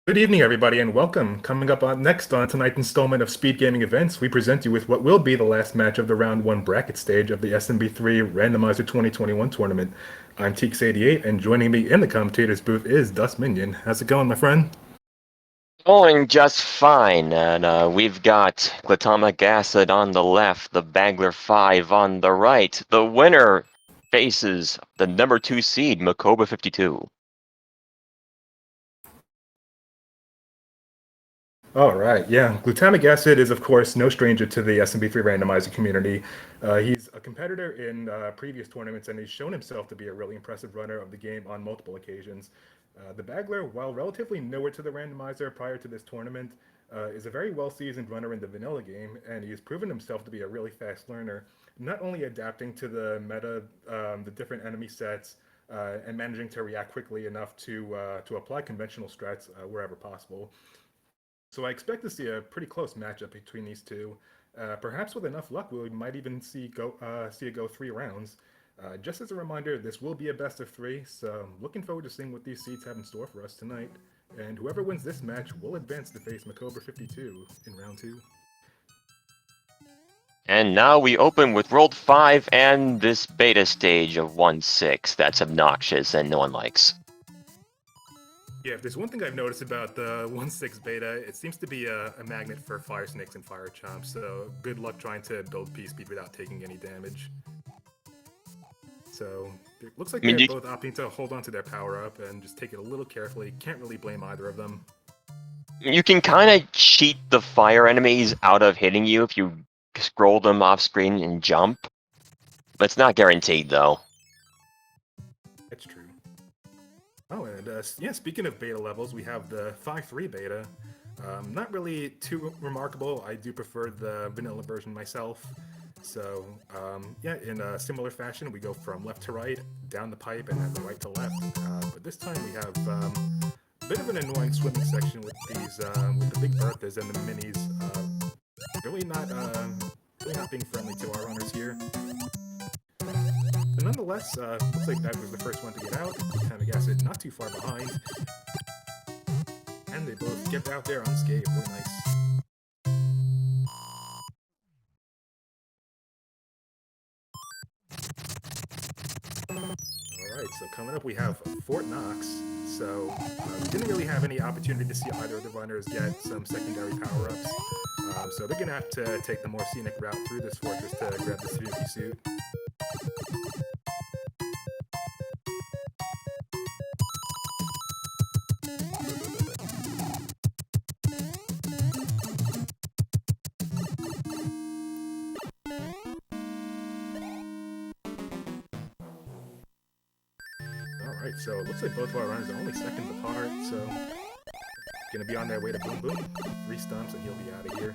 Good evening, everybody, and welcome. Coming up on next on tonight's installment of Speed Gaming Events, we present you with what will be the last match of the Round 1 bracket stage of the SMB3 Randomizer 2021 tournament. I'm Teeks88, and joining me in the commentator's booth is Dust Minion. How's it going, my friend? Going just fine, and we've got glutamic acid on the left, the Bagler 5 on the right. The winner faces the number 2 seed, Makoba 52. All right, yeah. Glutamic acid is, of course, no stranger to the SMB3 randomizer community. He's a competitor in previous tournaments, and he's shown himself to be a really impressive runner of the game on multiple occasions. The Bagler, while relatively newer to the randomizer prior to this tournament, is a very well-seasoned runner in the vanilla game, and he's proven himself to be a really fast learner, not only adapting to the meta, the different enemy sets, and managing to react quickly enough to apply conventional strats wherever possible. So I expect to see a pretty close matchup between these two. Perhaps with enough luck, we might even see it go 3 rounds. Just as a reminder, this will be a best of three, so looking forward to seeing what these seeds have in store for us tonight. And whoever wins this match will advance to face Makoba 52 in round two. And now we open with World 5 and this beta stage of 1-6 that's obnoxious and no one likes. Yeah, if there's one thing I've noticed about the 1.6 beta, it seems to be a magnet for fire snakes and fire chomps, so good luck trying to build P-Speed without taking any damage. So it looks like I mean, they're both opting to hold on to their power up and just take it a little carefully. Can't really blame either of them. you can kind of cheat the fire enemies out of hitting you if you scroll them off screen and jump. But it's not guaranteed, though. That's true. Oh, and yeah, speaking of beta levels, we have the 5.3 beta. Not really too remarkable. I do prefer the vanilla version myself. So, yeah, in a similar fashion, we go from left to right, down the pipe, and then right to left. But this time we have a bit of an annoying swimming section with with the big Berthas and the minis. Really not being friendly to our runners here. But nonetheless, looks like that was the first one to get out. Glutamic acid not too far behind. And they both get out there unscathed. Real nice. Alright, so coming up we have Fort Knox. So we didn't really have any opportunity to see either of the runners get some secondary power-ups. So they're going to have to take the more scenic route through this fortress to grab the Suzuki suit. Alright, so it looks like both of our runners are only seconds apart, so gonna be on their way to Boom Boom. 3 stumps and he'll be out of here.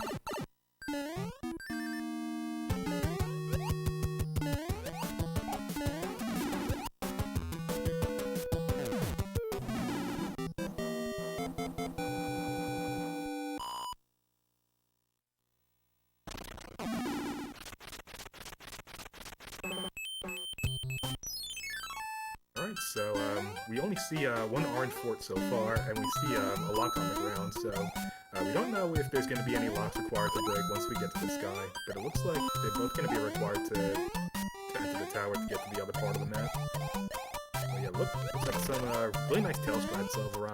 Alright, so we only see one orange fort so far, and we see a lock on the ground, so we don't know if there's going to be any locks required to break once we get to the sky, but it looks like they're both going to be required to enter the tower to get to the other part of the map. So yeah, looks like some really nice tail spreads over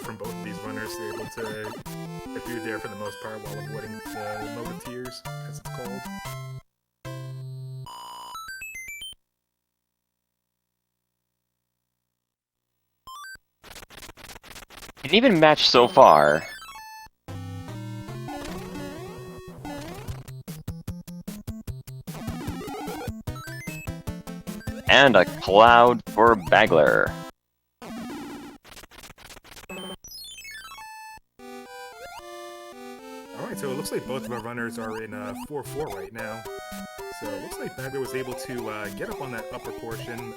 from both of these runners. They're able to get through there for the most part while avoiding the mode of tears, as it's called. An even match so far. And a cloud for Bagler. Alright, so it looks like both of our runners are in 4-4 right now. So it looks like Bagler was able to get up on that upper portion.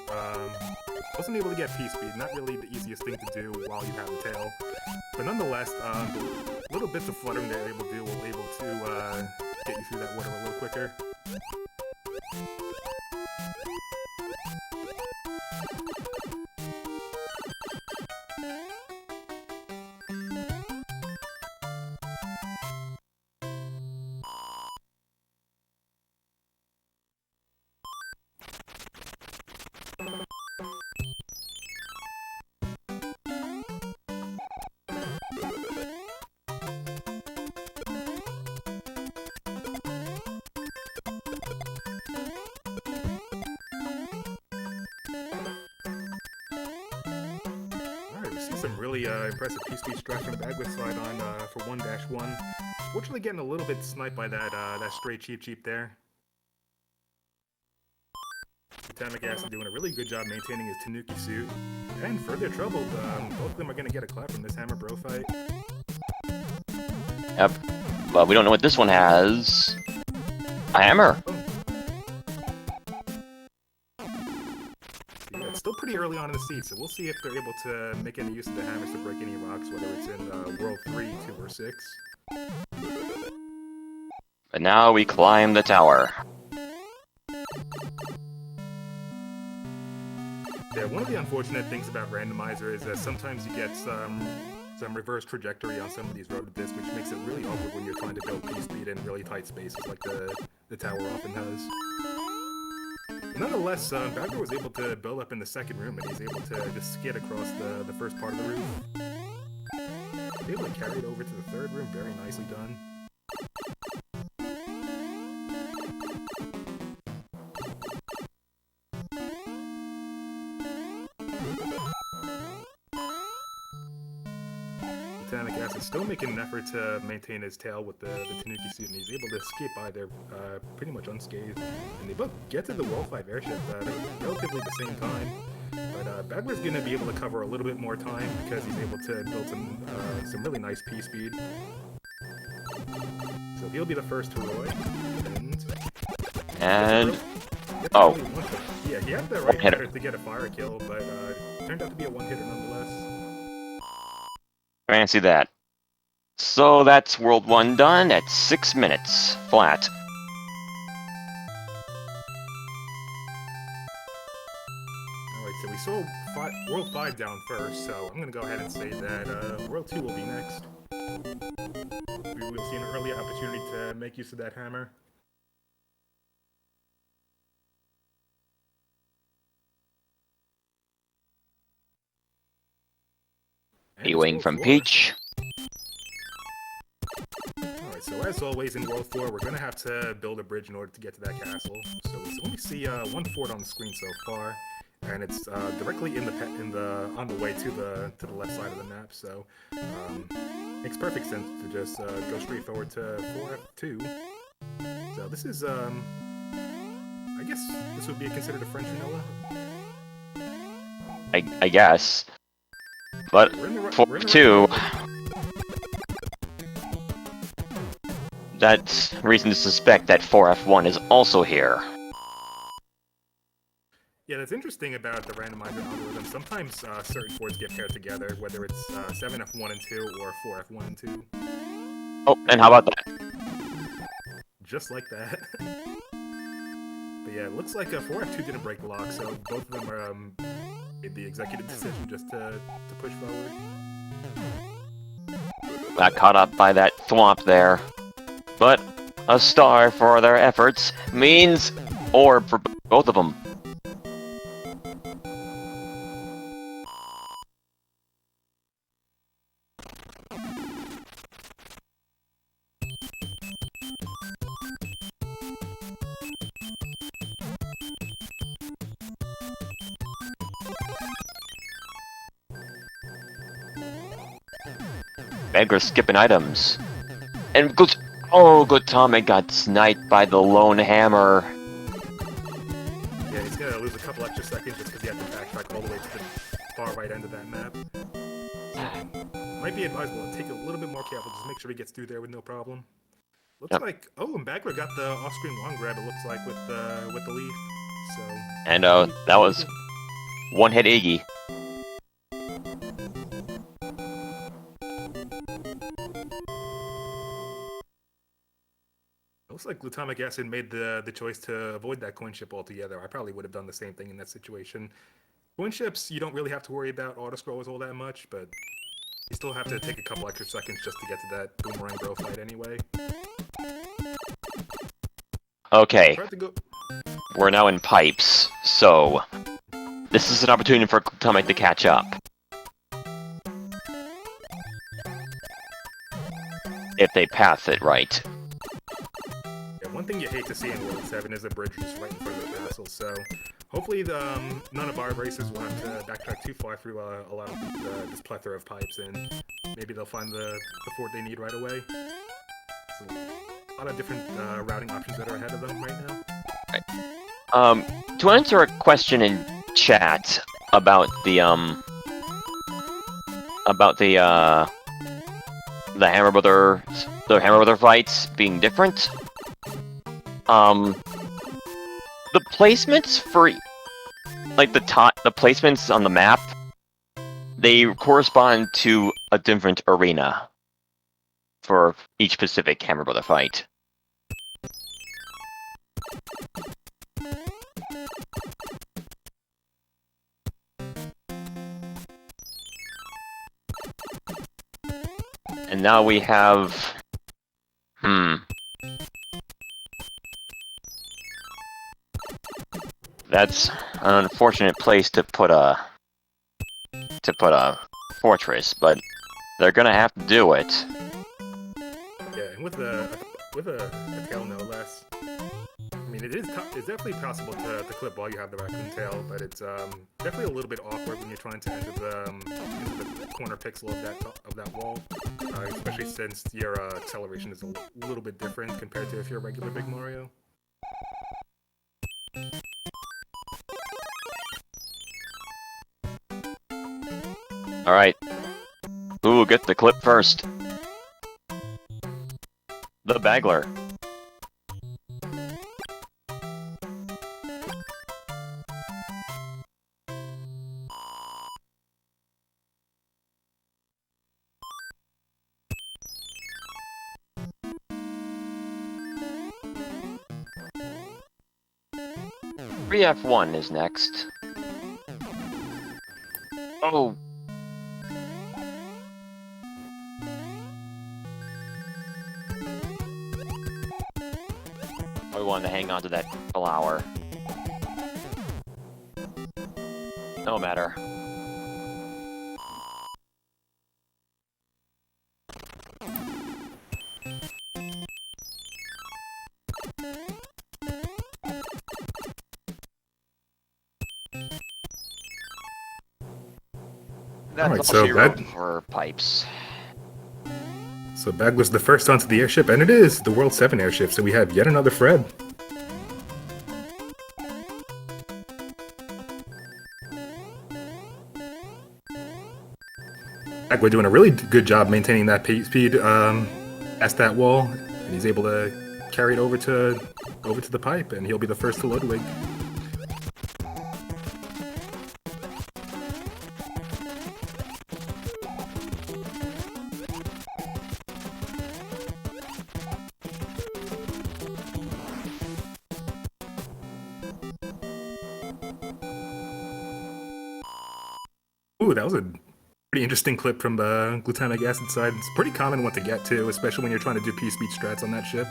Wasn't able to get P-Speed, not really the easiest thing to do while you have the tail. But nonetheless, little bits of fluttering they're able to do will able to get you through that water a little quicker. see some really impressive P-speed strikes from the Bagler side on for 1-1. Fortunately, getting a little bit sniped by that stray cheap there. Atomic Acid doing a really good job maintaining his Tanuki suit. And further troubled, both of them are going to get a clap from this Hammer Bro fight. Yep. But we don't know what this one has. A hammer. Oh. Yeah, it's still pretty early on in the seed, so we'll see if they're able to make any use of the hammers to break any rocks, whether it's in World 3, 2, or 6. But now we climb the tower. Yeah, one of the unfortunate things about Randomizer is that sometimes you get some reverse trajectory on some of these road discs, which makes it really awkward when you're trying to build P-speed in really tight spaces like the tower often does. Nonetheless, Bagler was able to build up in the second room, and he's able to just skid across the first part of the roof. Able to carry it over to the third room, very nicely done. Atomic Acid still making an effort to maintain his tail with the Tanuki suit, and he's able to escape by there pretty much unscathed. And they both get to the World 5 airship at relatively the same time. But Bagler's going to be able to cover a little bit more time because he's able to build some really nice P-speed. So he'll be the first heroic. And oh. Yeah, he had the right hitter to get a fire kill, but turned out to be a one-hitter nonetheless. Fancy that. So that's World 1 done at 6 minutes flat. Alright, so we saw World 5 down first, so I'm going to go ahead and say that World 2 will be next. We will see an early opportunity to make use of that hammer. Ewing from Peach. Alright, so as always in World 4, we're going to have to build a bridge in order to get to that castle. So we only see one fort on the screen so far, and it's directly on the way to the left side of the map. So makes perfect sense to just go straight forward to 4F2. So this is I guess this would be considered a French vanilla. I guess. But 4F2, that's reason to suspect that 4F1 is also here. Yeah, that's interesting about the randomizer algorithm. Sometimes certain forts get paired together, whether it's 7F1 and 2 or 4F1 and 2. Oh, and how about that? Just like that. But yeah, it looks like 4F2 didn't break the lock, so both of them are made the executive decision just to push forward. Got caught up by that thwomp there. But a star for their efforts means orb for both of them. Bagler skipping items. And Glutamate got sniped by the lone hammer. Yeah, he's gonna lose a couple extra seconds just because he had to backtrack all the way to the far right end of that map. So, might be advisable to take a little bit more careful, just make sure he gets through there with no problem. Looks like, oh, and Bagler got the off-screen long grab, it looks like, with the leaf. So, And that was one-hit Iggy. Looks like Glutamic Acid made the choice to avoid that coin ship altogether. I probably would have done the same thing in that situation. Coin ships, you don't really have to worry about auto-scrollers all that much, but you still have to take a couple extra seconds just to get to that Boomerang Bro fight anyway. Okay, we're now in pipes, so this is an opportunity for Glutamic to catch up. If they path it right. One thing you hate to see in World 7 is a bridge just right in front of the castle, so Hopefully, none of our racers will have to backtrack too far through a lot of this plethora of pipes, and maybe they'll find the fort they need right away. So, a lot of different routing options that are ahead of them right now. To answer a question in chat about the Hammer Brother fights being different. The placements for like the placements on the map, they correspond to a different arena for each specific Hammer Brother fight. And now we have... That's an unfortunate place to put a fortress, but they're gonna have to do it. Yeah, and with a tail no less. I mean, it's definitely possible to clip while you have the raccoon tail, but it's definitely a little bit awkward when you're trying to enter the corner pixel of that wall, especially since your acceleration is a little bit different compared to if you're a regular Big Mario. All right, who will get the clip first? The Bagler. F1 is next. Oh. I wanted to hang on to that flower. No matter. That's all she wrote for pipes. So Bagler's the first onto the airship, and it is the World 7 airship, so we have yet another Fred. Bagler doing a really good job maintaining that speed past that wall, and he's able to carry it over to the pipe, and he'll be the first to load wig. Ooh, that was a pretty interesting clip from the glutamic acid side. It's a pretty common one to get to, especially when you're trying to do P-speed strats on that ship.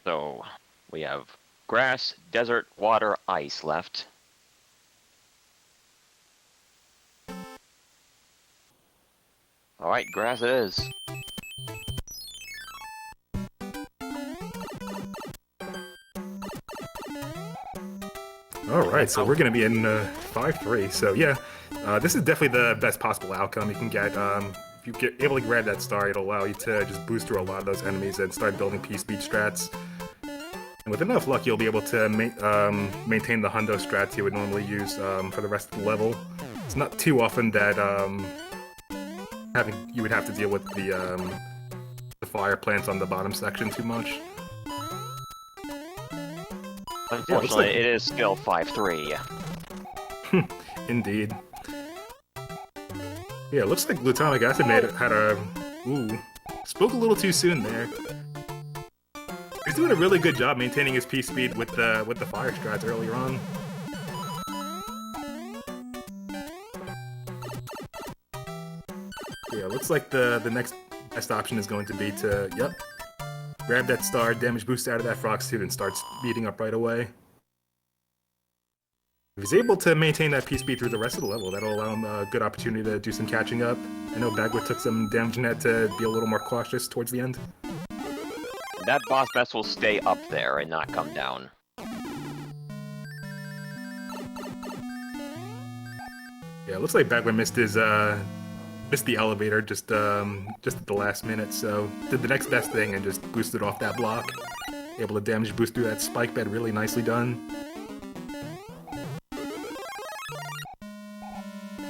So, we have grass, desert, water, ice left. Alright, grass it is. Alright, so we're going to be in 5-3. So yeah, this is definitely the best possible outcome you can get. If you get able to grab that star, it'll allow you to just boost through a lot of those enemies and start building P-speed strats. And with enough luck, you'll be able to maintain the hundo strats you would normally use for the rest of the level. It's not too often that you would have to deal with the fire plants on the bottom section too much. Unfortunately, it is skill 5-3. Indeed. Yeah, it looks like glutamic acid spoke a little too soon there. He's doing a really good job maintaining his P-speed with the fire strats earlier on. Yeah, looks like the next best option is going to be to, grab that star, damage boost out of that frog suit, and start speeding up right away. If he's able to maintain that P-speed through the rest of the level, that'll allow him a good opportunity to do some catching up. I know Bagler took some damage in that to be a little more cautious towards the end. That boss best will stay up there and not come down. Yeah, it looks like Bagler missed the elevator just at the last minute, so did the next best thing and just boosted off that block. Able to damage boost through that spike bed, really nicely done.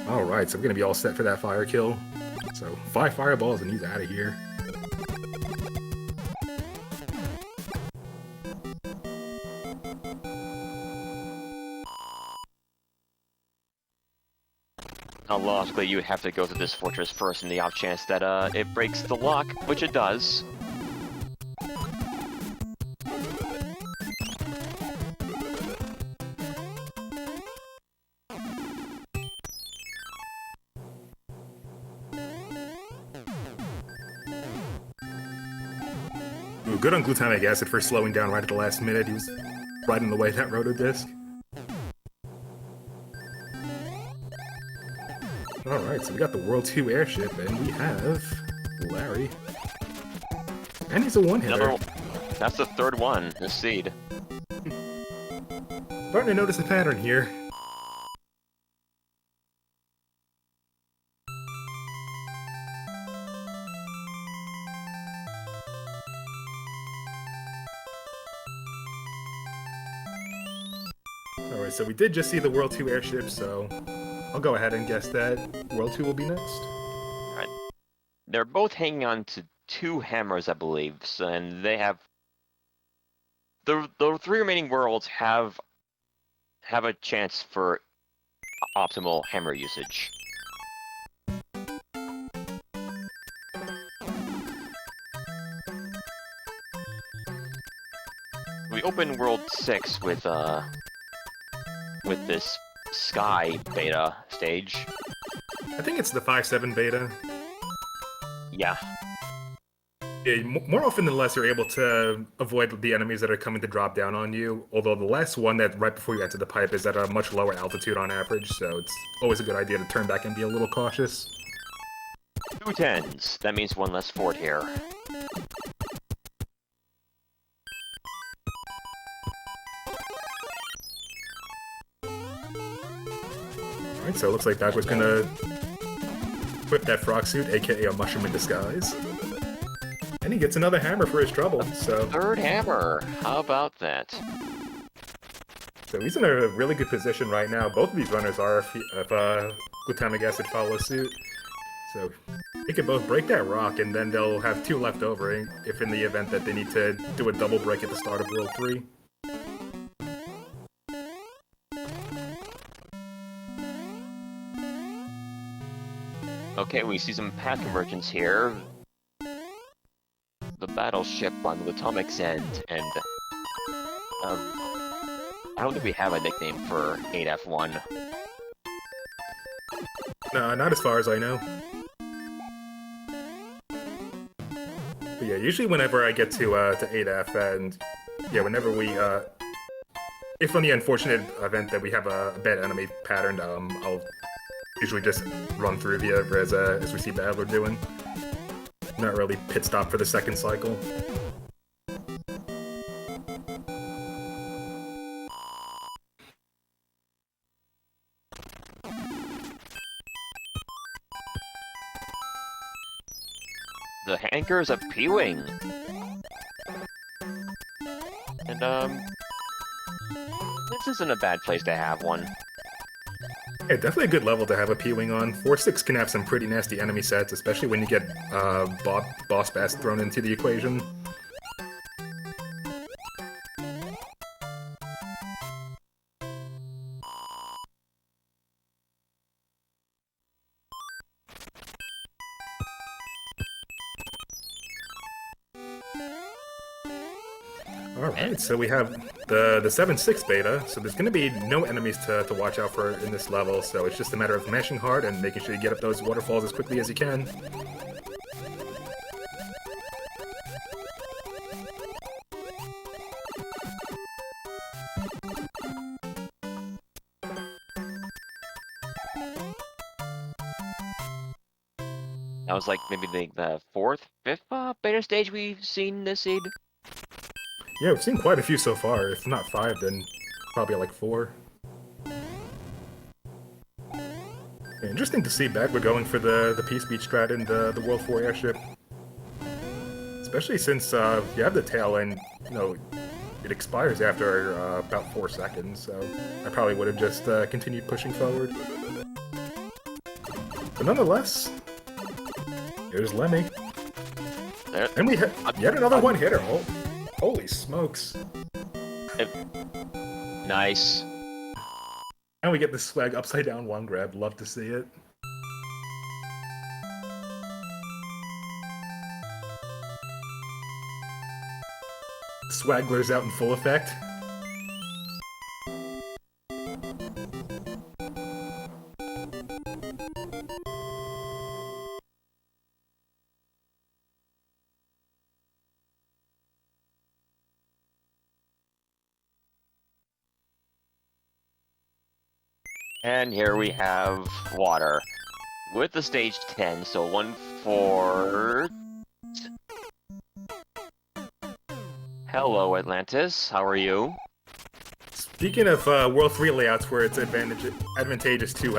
Alright, so we're gonna be all set for that fire kill. So 5 fireballs and he's out of here. Now, logically, you would have to go to this fortress first in the off chance that it breaks the lock, which it does. Ooh, good on glutamic acid for slowing down right at the last minute. He was riding the way that roto disc. Alright, so we got the World 2 airship, and we have Larry. And he's a one-hitter. That's the third one, this seed. Starting to notice a pattern here. Alright, so we did just see the World 2 airship, so I'll go ahead and guess that World 2 will be next. Alright. They're both hanging on to 2 hammers, I believe, so, and they have... The 3 remaining worlds have a chance for optimal hammer usage. We open World 6 with this Sky beta stage. I think it's the 5-7 beta. Yeah. Yeah, more often than less, you're able to avoid the enemies that are coming to drop down on you, although the last one that right before you enter the pipe is at a much lower altitude on average, so it's always a good idea to turn back and be a little cautious. 2 10s. That means 1 less fort here. Alright, so it looks like Bagler's gonna whip that frog suit, aka a mushroom in disguise. And he gets another hammer for his trouble, so... Third hammer! How about that? So he's in a really good position right now. Both of these runners are if glutamic acid follows suit. So they could both break that rock, and then they'll have 2 left over if in the event that they need to do a double break at the start of World 3. Okay, we see some path convergence here. The battleship on Glutamic's end, and I don't think we have a nickname for 8F1. No, not as far as I know. But yeah, usually whenever I get to 8F, and yeah, whenever we if on the unfortunate event that we have a bad enemy pattern, I'll usually just run through the as we see Bagler doing. Not really pit stop for the second cycle. The anchor's a P-Wing! And, this isn't a bad place to have one. Yeah, definitely a good level to have a P-Wing on. 4-6 can have some pretty nasty enemy sets, especially when you get Boss Bass thrown into the equation. Alright, so we have the 7-6 beta, so there's going to be no enemies to watch out for in this level, so it's just a matter of mashing hard and making sure you get up those waterfalls as quickly as you can. That was like maybe the fourth, fifth beta stage we've seen this seed. Yeah, we've seen quite a few so far. If not 5, then probably like 4. Yeah, interesting to see Bagler going for the Peace Beach strat in the World 4 airship. Especially since you have the tail and, you know, it expires after about 4 seconds, so I probably would have just continued pushing forward. But nonetheless, here's Lemmy. There. And we hit yet another one-hitter. Oh, holy smokes. Nice. And we get the swag upside down one grab. Love to see it. Swagler's out in full effect. And here we have water with the stage 10, so 1-4. Hello, Atlantis. How are you? Speaking of World 3 layouts where it's advantageous to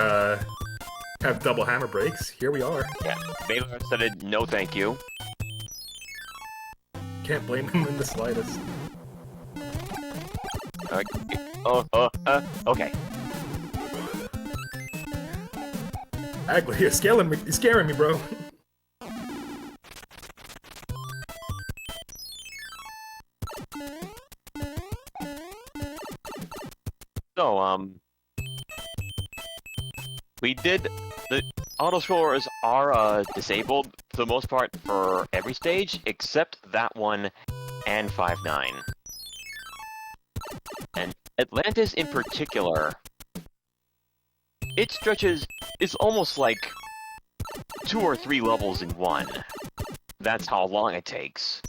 have double hammer breaks, here we are. Yeah, Bagler said it, no thank you. Can't blame him in the slightest. Okay. Bagler, you're scaring me, bro. So, we did, the auto-scrollers are, disabled for the most part for every stage, except that one and 5-9. And Atlantis in particular, it stretches, it's almost like 2 or 3 levels in one. That's how long it takes.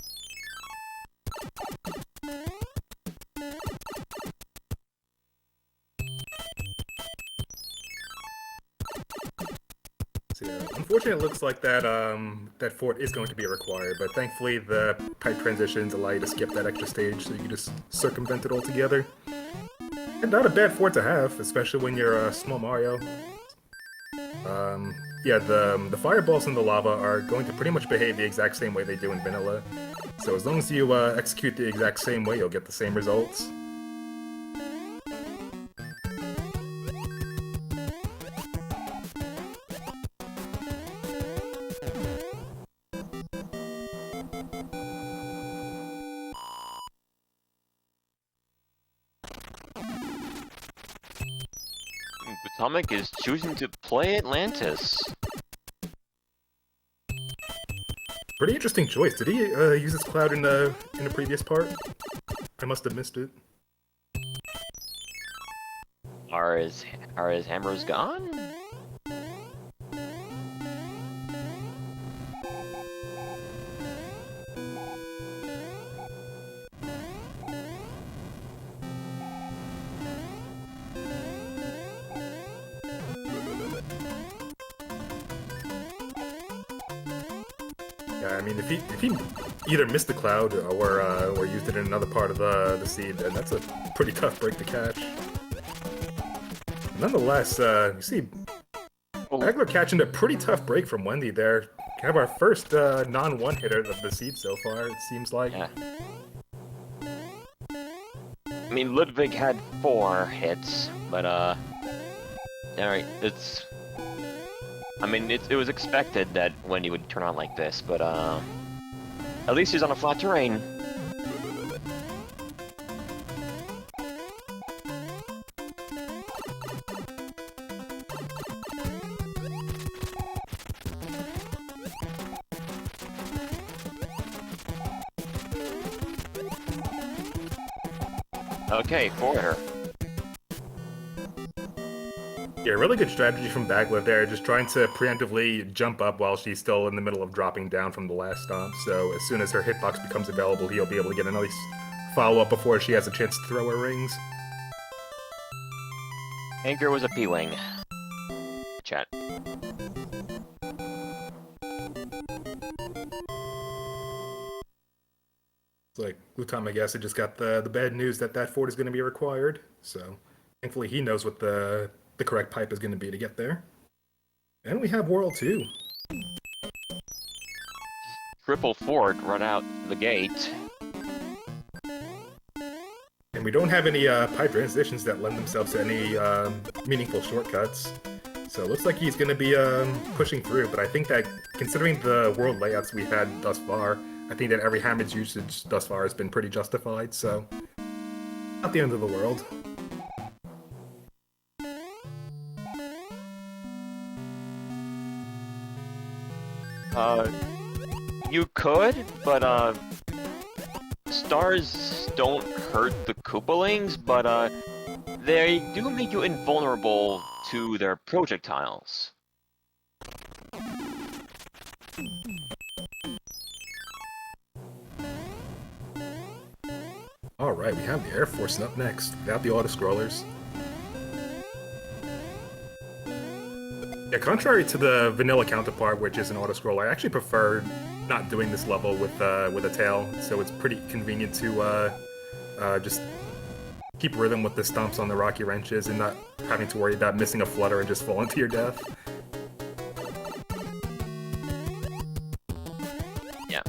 So, yeah, unfortunately, it looks like that that fort is going to be required, but thankfully the pipe transitions allow you to skip that extra stage, so you can just circumvent it altogether. And not a bad fort to have, especially when you're small Mario. Yeah, the fireballs and the lava are going to pretty much behave the exact same way they do in vanilla. So as long as you execute the exact same way, you'll get the same results. Atomic is choosing to play Atlantis. Pretty interesting choice. Did he use his cloud in the previous part? I must have missed it. Are his hammers gone? Yeah, I mean, if he either missed the cloud or used it in another part of the seed, then that's a pretty tough break to catch. Nonetheless, you see, Bagler catching a pretty tough break from Wendy there. Kind of our first non-one hitter of the seed so far, it seems like. Yeah. I mean, Ludwig had 4 hits, but alright, it's. I mean, it was expected that Wendy would turn on like this, but at least he's on a flat terrain. Okay, 4-hitter. Yeah, really good strategy from Bagler there, just trying to preemptively jump up while she's still in the middle of dropping down from the last stomp. So as soon as her hitbox becomes available, he'll be able to get a nice follow-up before she has a chance to throw her rings. Anchor was a P-Wing. Chat. It's like Glutamic acid just got the bad news that that fort is going to be required. So thankfully he knows what the correct pipe is going to be to get there. And we have World 2. Triple fort right out the gate. And we don't have any pipe transitions that lend themselves to any meaningful shortcuts. So it looks like he's going to be pushing through, but I think that considering the world layouts we've had thus far, I think that every hammer's usage thus far has been pretty justified, so not the end of the world. You could, but stars don't hurt the Koopalings, but they do make you invulnerable to their projectiles. Alright, we have the Air Force up next, without the auto-scrollers. Yeah, contrary to the vanilla counterpart, which is an auto-scroller, I actually prefer not doing this level with a tail, so it's pretty convenient to just keep rhythm with the stomps on the rocky wrenches and not having to worry about missing a flutter and just falling to your death. Yeah.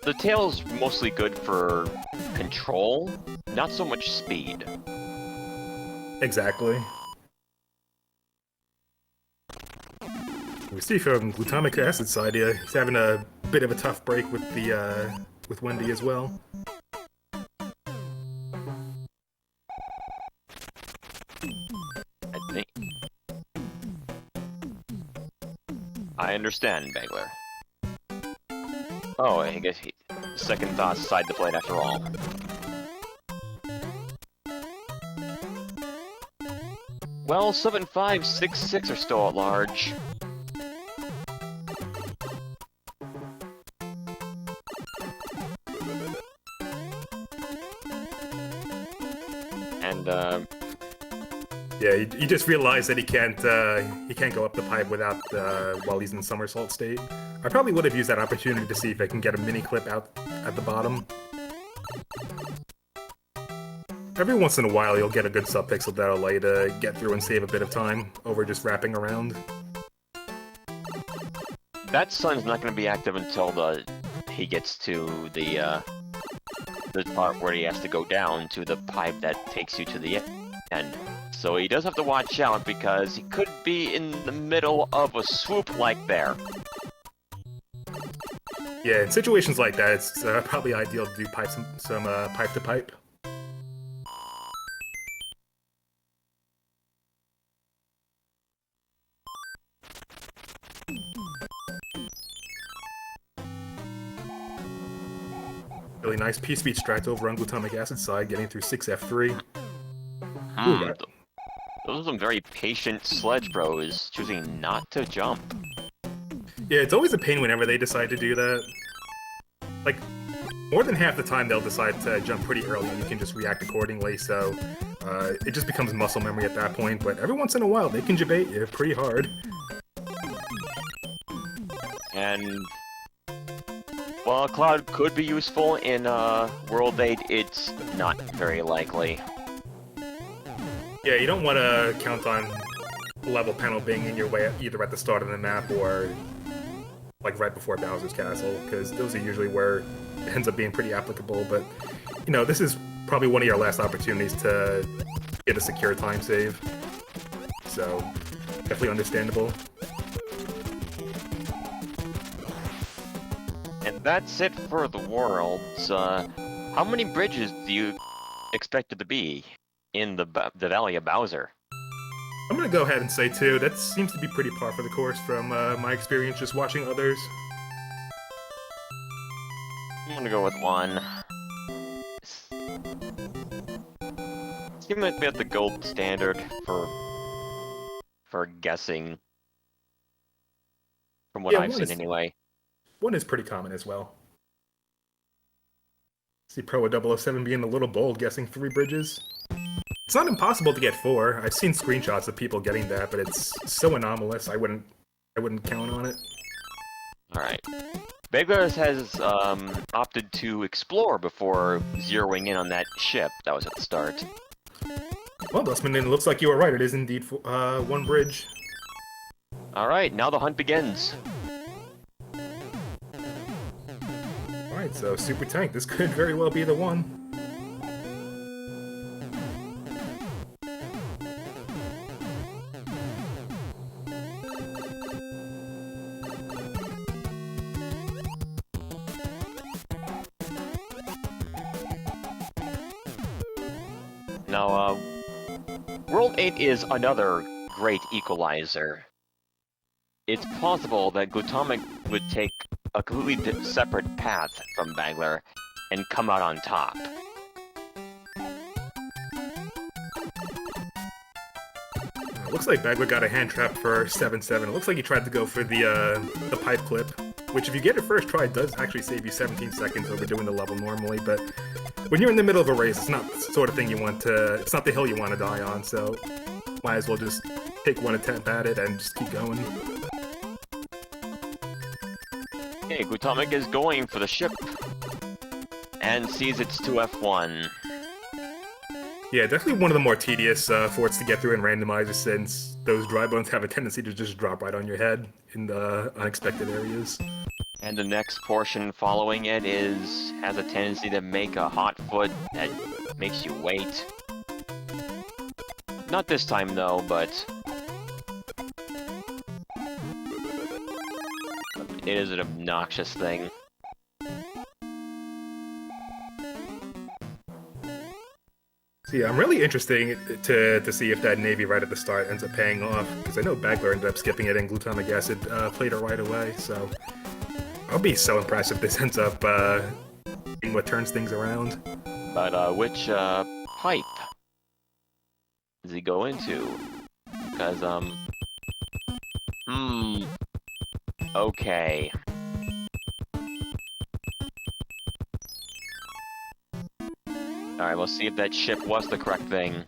The tail's mostly good for control, not so much speed. Exactly. We see from Glutamic Acid side, he's having a bit of a tough break with the with Wendy as well. I understand, Bagler. Oh, I guess second thoughts side the plate after all. Well, 7566 are still at large. And yeah, he just realized that he can't go up the pipe without while he's in somersault state. I probably would have used that opportunity to see if I can get a mini clip out at the bottom. Every once in a while, you'll get a good subpixel that'll allow you to get through and save a bit of time over just wrapping around. that sun's not going to be active until he gets to the part where he has to go down to the pipe that takes you to the end. So he does have to watch out because he could be in the middle of a swoop like there. Yeah, in situations like that, it's probably ideal to do some pipe to pipe. Really nice P-speed strat over on Glutamic Acid side, getting through 6F3. Those are some very patient sledge bros choosing not to jump. Yeah, it's always a pain whenever they decide to do that. Like, more than half the time they'll decide to jump pretty early and you can just react accordingly, so it just becomes muscle memory at that point, but every once in a while they can debate you pretty hard. And while Cloud could be useful in World 8, it's not very likely. Yeah, you don't want to count on level panel being in your way either at the start of the map or like right before Bowser's Castle, because those are usually where it ends up being pretty applicable, but you know, this is probably one of your last opportunities to get a secure time save, so definitely understandable. And that's it for the worlds. How many bridges do you expect it to be in the Valley of Bowser? I'm gonna go ahead and say 2. That seems to be pretty par for the course from my experience just watching others. I'm gonna go with 1. Seems like we have the gold standard for guessing, from what I've seen anyway. 1 is pretty common as well. See Pro 007 being a little bold, guessing 3 bridges. It's not impossible to get 4. I've seen screenshots of people getting that, but it's so anomalous. I wouldn't count on it. Alright. Bagler has opted to explore before zeroing in on that ship that was at the start. Well, Dustman, it looks like you were right. It is indeed one bridge. Alright, now the hunt begins. Alright, so Super Tank, this could very well be the one. Now, World 8 is another great equalizer. It's possible that Glutamic would take a completely separate path from Bagler and come out on top. Looks like Bagler got a hand trap for 7-7. It looks like he tried to go for the pipe clip, which if you get it first try does actually save you 17 seconds over doing the level normally, but when you're in the middle of a race, it's not the sort of thing you want to... It's not the hill you want to die on, so might as well just take one attempt at it and just keep going. Okay, Glutamic is going for the ship and sees it's 2F1. Yeah, definitely one of the more tedious forts to get through in Randomizer, since those dry bones have a tendency to just drop right on your head in the unexpected areas. And the next portion following it has a tendency to make a hot foot that makes you wait. Not this time though, but it is an obnoxious thing. So yeah, I'm really interested to see if that Navy right at the start ends up paying off, because I know Bagler ended up skipping it and Glutamic Acid played it right away, so I'll be so impressed if this ends up being what turns things around. But which pipe does he go into? Because okay. Alright, we'll see if that ship was the correct thing.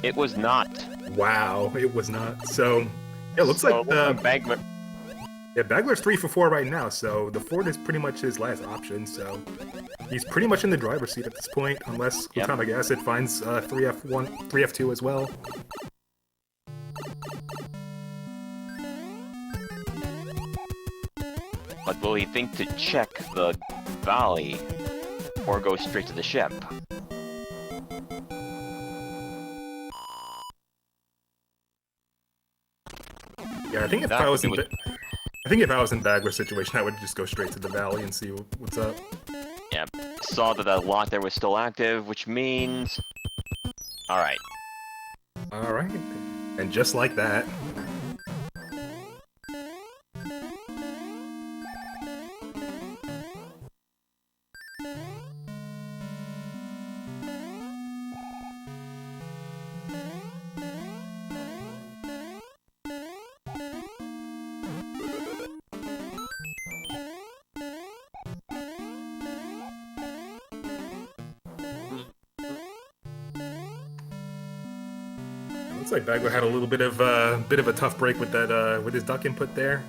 It was not. Wow, it was not. So, yeah, it looks like Bagler. Yeah, Bagler's 3 for 4 right now, so the fort is pretty much his last option, so he's pretty much in the driver's seat at this point, unless Glutamic Acid finds 3F1, 3F2 as well. But will he think to check the valley, or go straight to the ship? Yeah, I think if I was in Bagler's situation, I would just go straight to the valley and see what's up. Yep, saw that the lock there was still active, which means... Alright. Alright, and just like that... Looks like Bagler had a little bit of a tough break with that with his duck input there.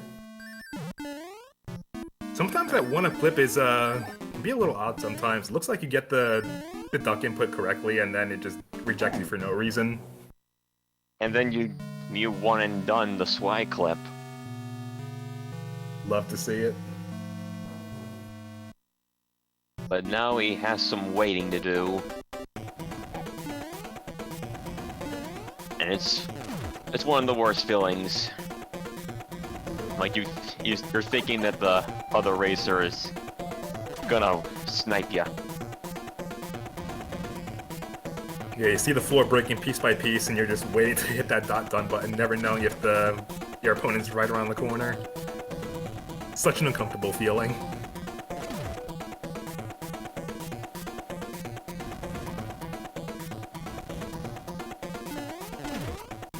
Sometimes that one-up clip is can be a little odd sometimes. Looks like you get the duck input correctly and then it just rejects you for no reason. And then you one and done the swag clip. Love to see it. But now he has some waiting to do. And it's one of the worst feelings. Like you're thinking that the other racer is gonna snipe you. Yeah, you see the floor breaking piece by piece, and you're just waiting to hit that done button, never knowing if your opponent's right around the corner. Such an uncomfortable feeling.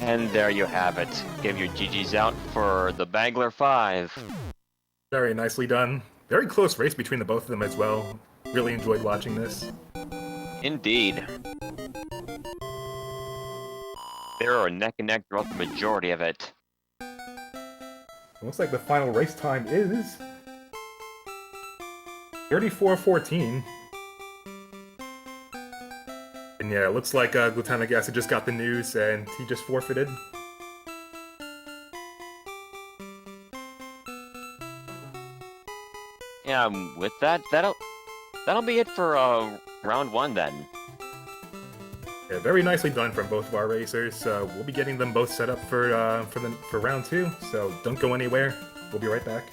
And there you have it. Give your GG's out for the Bagler 5. Very nicely done. Very close race between the both of them as well. Really enjoyed watching this. Indeed. They are neck and neck throughout the majority of it. Looks like the final race time is 34:14. And yeah, it looks like Glutamic Acid just got the news and he just forfeited. Yeah, with that'll be it for round 1 then. Yeah, very nicely done from both of our racers. We'll be getting them both set up for round 2, so don't go anywhere. We'll be right back.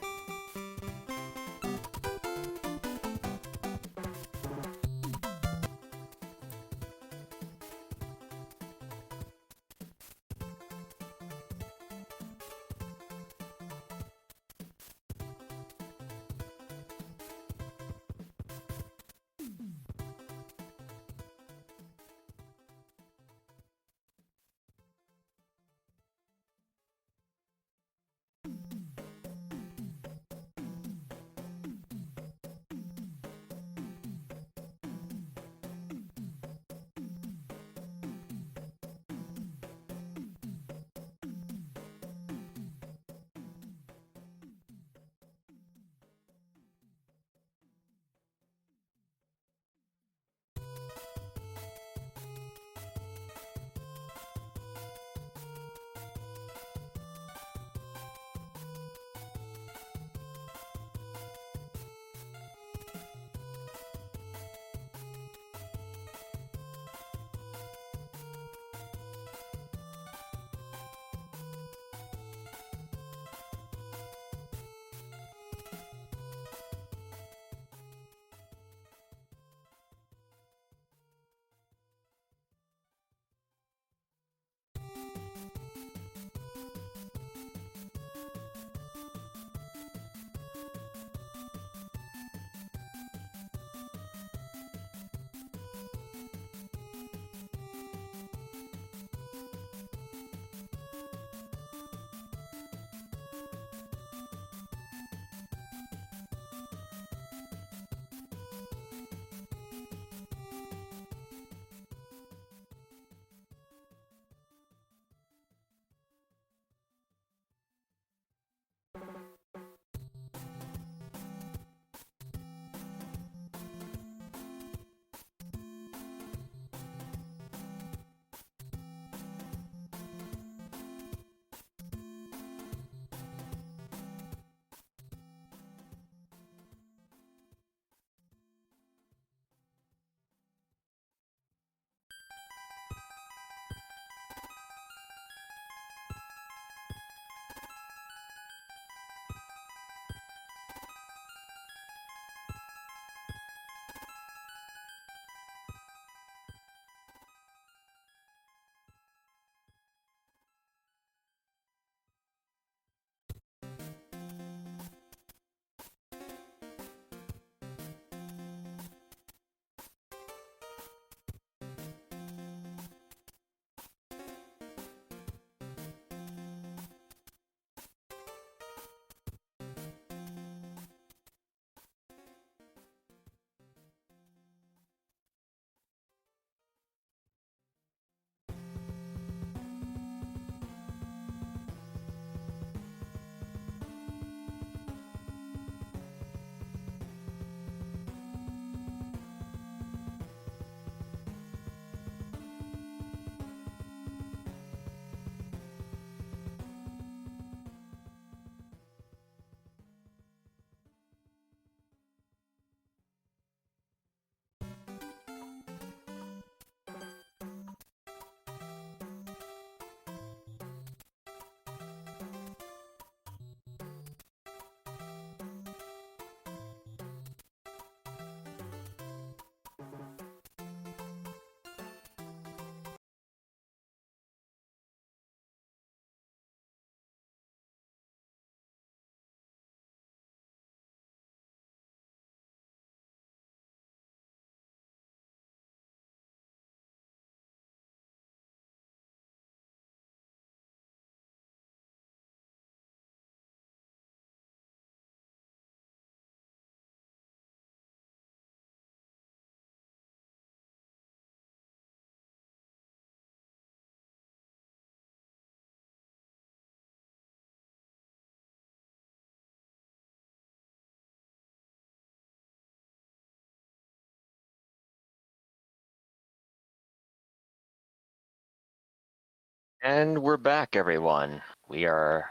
And we're back, everyone. We are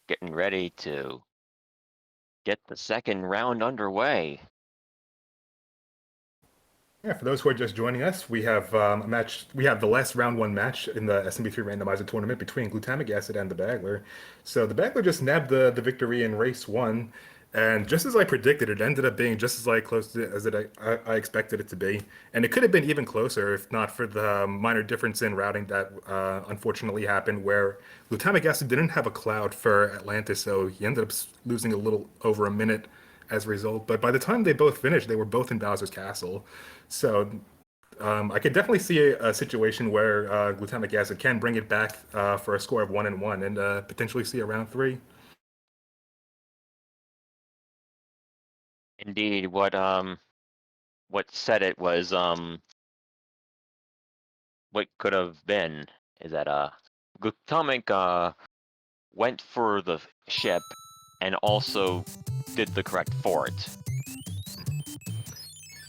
getting ready to get the second round underway. Yeah, for those who are just joining us, we have a match. We have the last round one match in the SMB3 Randomizer Tournament between glutamic acid and the Bagler. So the Bagler just nabbed the victory in race one, and just as I predicted, it ended up being just as close to, as I expected it to be. And it could have been even closer if not for the minor difference in routing that unfortunately happened, where glutamic acid didn't have a cloud for Atlantis, so he ended up losing a little over a minute as a result. But by the time they both finished, they were both in Bowser's Castle. So I could definitely see a situation where glutamic acid can bring it back for a score of 1-1 and potentially see a round three. Indeed, what said it was what could have been is that Glutamic went for the ship and also did the correct fort.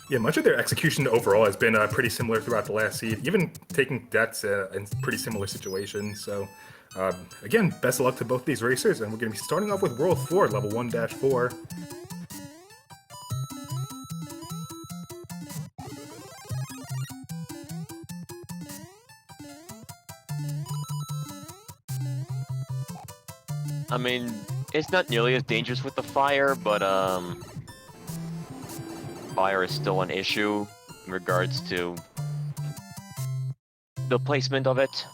Yeah, much of their execution overall has been pretty similar throughout the last seed, even taking deaths in pretty similar situations. So, again, best of luck to both these racers, and we're going to be starting off with World 4, level 1-4. I mean, it's not nearly as dangerous with the fire, but fire is still an issue in regards to the placement of it.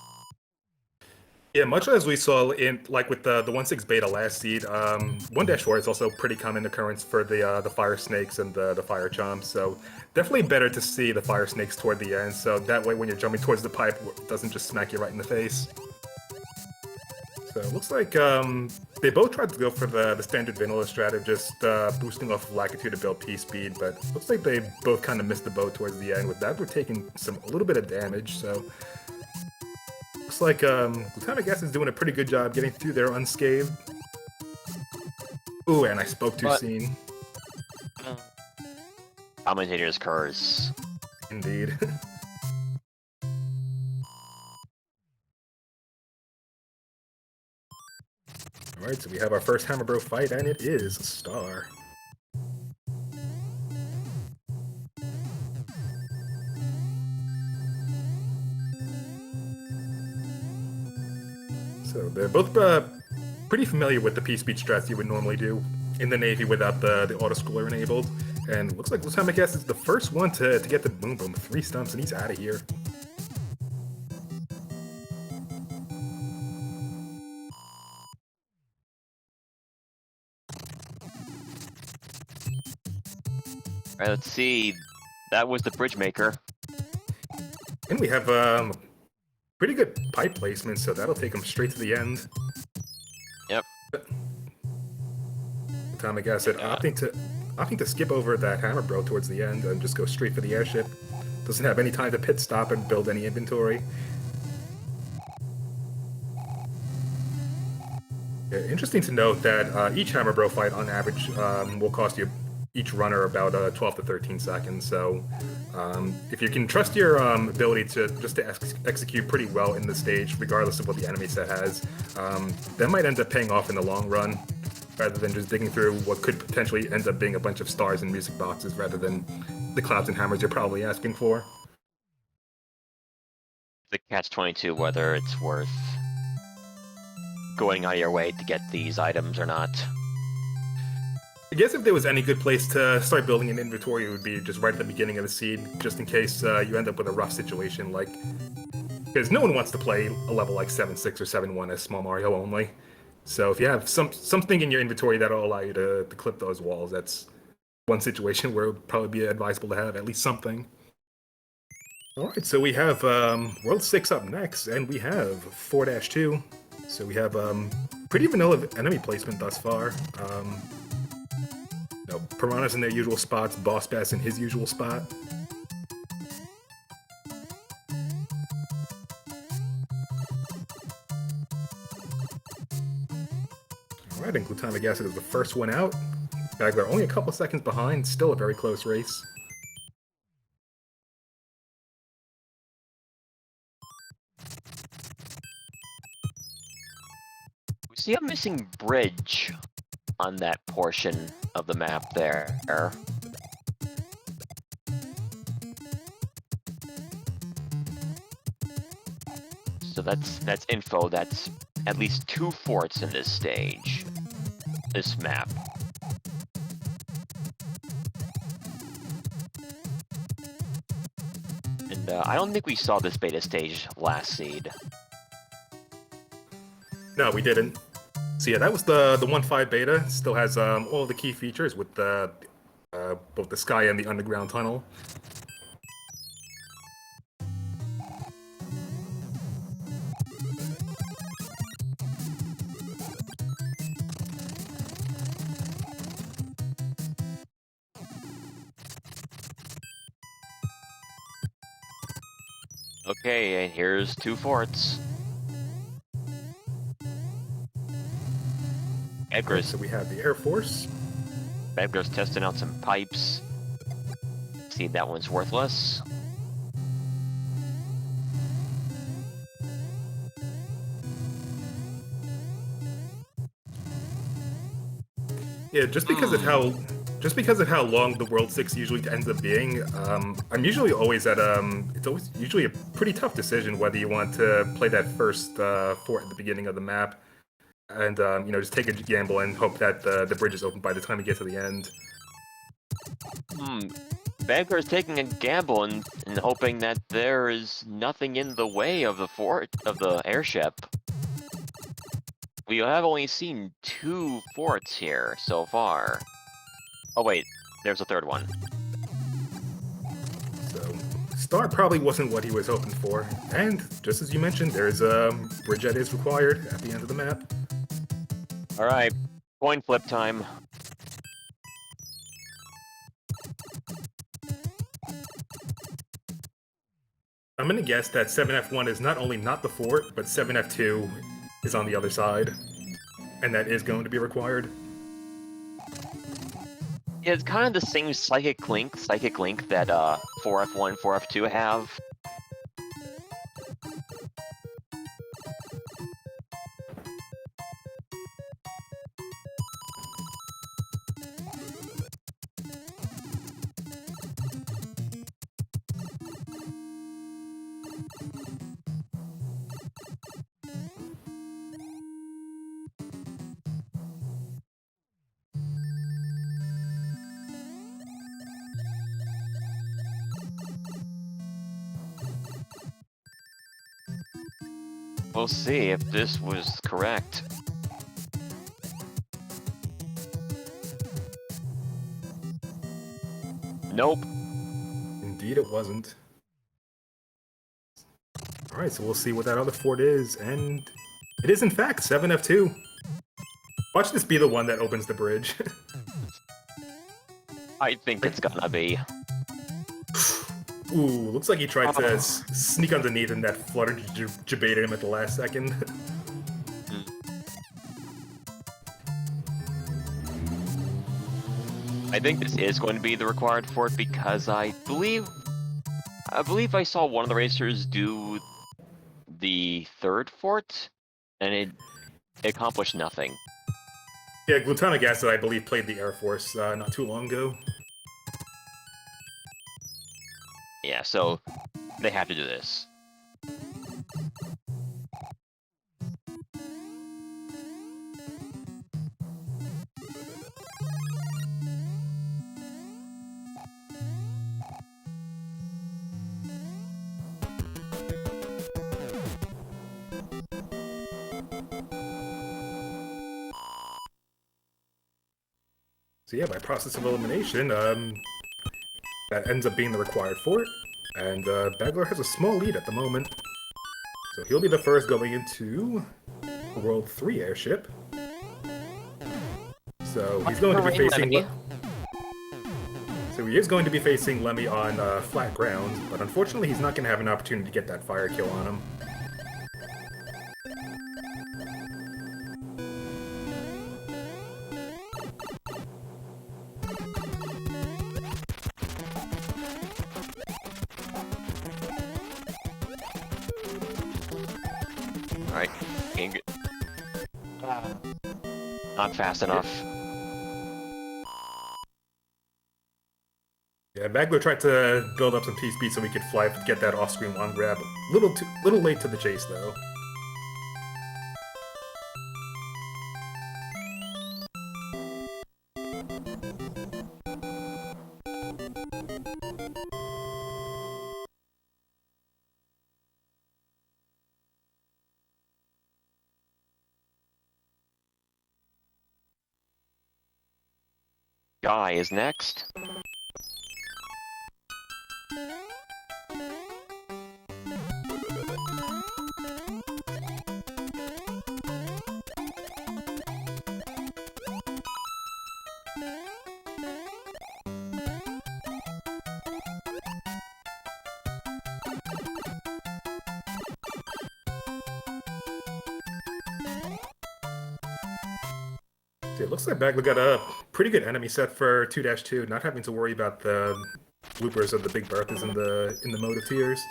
Yeah, much as we saw in with the 1/6 beta last seed, 1-4 is also pretty common occurrence for the fire snakes and the fire chomps. So definitely better to see the fire snakes toward the end, so that way when you're jumping towards the pipe, it doesn't just smack you right in the face. So it looks like they both tried to go for the standard vanilla strat, just boosting off Lackitude to build P speed, but looks like they both kind of missed the boat towards the end. With that, we're taking a little bit of damage. So looks like glutamic acid is doing a pretty good job getting through there unscathed. Ooh, and I spoke too soon. Commentator's curse. Indeed. Alright, so we have our first Hammer Bro fight, and it is a star. So they're both pretty familiar with the P-Speed strats you would normally do in the Navy without the auto-scroller enabled. And looks like glutamic acid is the first one to get the Boom Boom. 3 stumps, and he's out of here. Alright, let's see. That was the bridge maker. And we have pretty good pipe placement, so that'll take him straight to the end. Yep. Glutamic acid opting to skip over that Hammer Bro towards the end and just go straight for the airship. Doesn't have any time to pit stop and build any inventory. Yeah, interesting to note that each Hammer Bro fight on average will cost you each runner about 12 to 13 seconds. So if you can trust your ability to execute pretty well in the stage, regardless of what the enemy set has, that might end up paying off in the long run, rather than just digging through what could potentially end up being a bunch of stars and music boxes, rather than the clouds and hammers you're probably asking for. The catch-22, whether it's worth going out of your way to get these items or not. I guess if there was any good place to start building an inventory, it would be just right at the beginning of the seed, just in case you end up with a rough situation, because no one wants to play a level like 7-6 or 7-1 as Small Mario only. So if you have something in your inventory that'll allow you to clip those walls, that's one situation where it would probably be advisable to have at least something. Alright, so we have World 6 up next, and we have 4-2. So we have pretty vanilla enemy placement thus far. Piranhas in their usual spots, Boss Bass in his usual spot. Alright, and glutamic acid is the first one out. Bagler only a couple seconds behind, still a very close race. See a missing bridge on that portion of the map there. So that's info. That's at least 2 forts in this stage. This map. And I don't think we saw this beta stage last seed. No, we didn't. So yeah, that was the 1.5 beta. Still has all the key features with the both the sky and the underground tunnel. Okay, and here's 2 forts. Edgar's So we have the Air Force. Bagler's testing out some pipes. See, that one's worthless. Yeah, just because of how long the World 6 usually ends up being, I'm usually always at it's always usually a pretty tough decision whether you want to play that first fort at the beginning of the map, and you know, just take a gamble and hope that the bridge is open by the time you get to the end. Bagler is taking a gamble and hoping that there is nothing in the way of the fort of the airship. We have only seen 2 forts here so far. Oh wait, there's a 3rd one. So Star probably wasn't what he was hoping for, and just as you mentioned, there's a bridge that is required at the end of the map. All right, coin flip time. I'm gonna guess that 7F1 is not only not the fort, but 7F2 is on the other side, and that is going to be required. It's kind of the same psychic link that 4F1, 4F2 have. We'll see if this was correct. Nope. Indeed it wasn't. Alright, so we'll see what that other fort is, and it is in fact 7F2. Watch this be the one that opens the bridge. I think it's gonna be. Ooh, looks like he tried to sneak underneath and that flutter debated him at the last second. I think this is going to be the required fort because I believe I saw one of the racers do the 3rd fort, and it accomplished nothing. Yeah, Glutamic Acid, I believe, played the Air Force not too long ago. Yeah, so they have to do this. So yeah, by process of elimination, that ends up being the required fort, and Bagler has a small lead at the moment. So he'll be the first going into the World 3 airship. So he's going to be facing... So he is going to be facing Lemmy on flat ground, but unfortunately he's not going to have an opportunity to get that fire kill on him. Not fast enough. Yeah, Bagler tried to build up some P-speed so we could fly to get that off-screen long grab. Little late to the chase, though. Guy is next. It looks like Bagler got a pretty good enemy set for 2-2, not having to worry about the bloopers of the Big Berthas in the mode of tiers.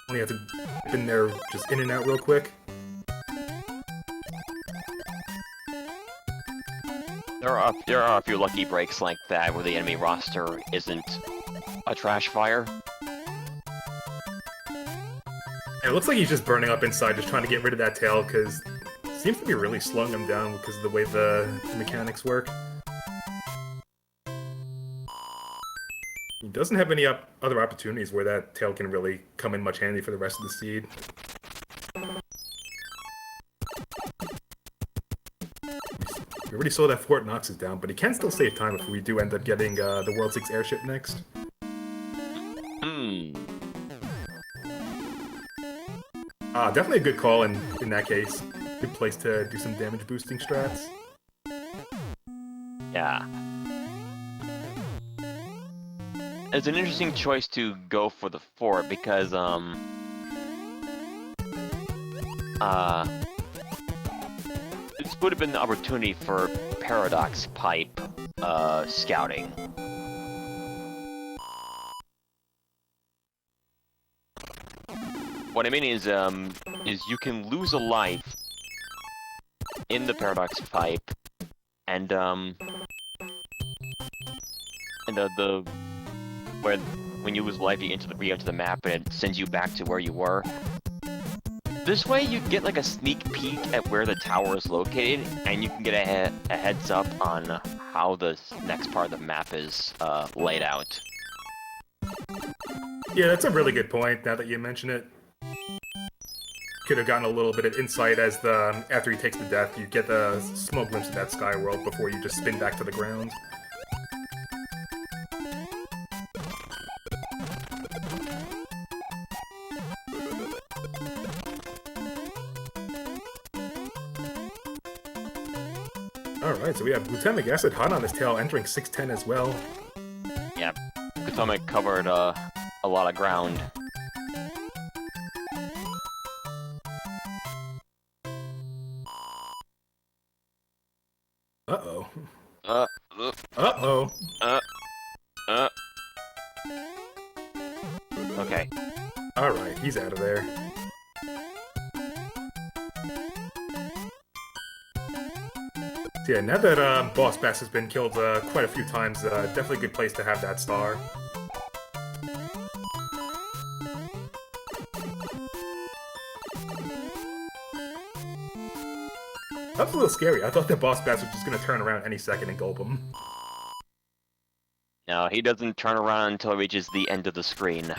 Only have to dip in there just in and out real quick. There are a few lucky breaks like that where the enemy roster isn't a trash fire. It looks like he's just burning up inside, just trying to get rid of that tail, because seems to be really slowing him down because of the way the mechanics work. He doesn't have any other opportunities where that tail can really come in much handy for the rest of the seed. We already saw that Fort Knox is down, but he can still save time if we do end up getting the World 6 airship next. Definitely a good call in that case. Good place to do some damage boosting strats. Yeah. It's an interesting choice to go for the fort because this would have been the opportunity for Paradox Pipe scouting. What I mean is you can lose a life in the Paradox Pipe, and when you lose life, you re-enter the map, and it sends you back to where you were. This way, you get like a sneak peek at where the tower is located, and you can get a heads up on how the next part of the map is laid out. Yeah, that's a really good point. Now that you mention it. Could have gotten a little bit of insight as after he takes the death, you get a small glimpse of that sky world before you just spin back to the ground. Alright, so we have glutamic acid hot on his tail, entering 610 as well. Yeah, glutamic covered a lot of ground. Uh-oh. Uh-oh. Okay. Alright, he's out of there. So yeah, now that Boss Bass has been killed quite a few times, definitely a good place to have that star. That was a little scary. I thought that Boss Bass was just going to turn around any second and gulp him. No, he doesn't turn around until he reaches the end of the screen.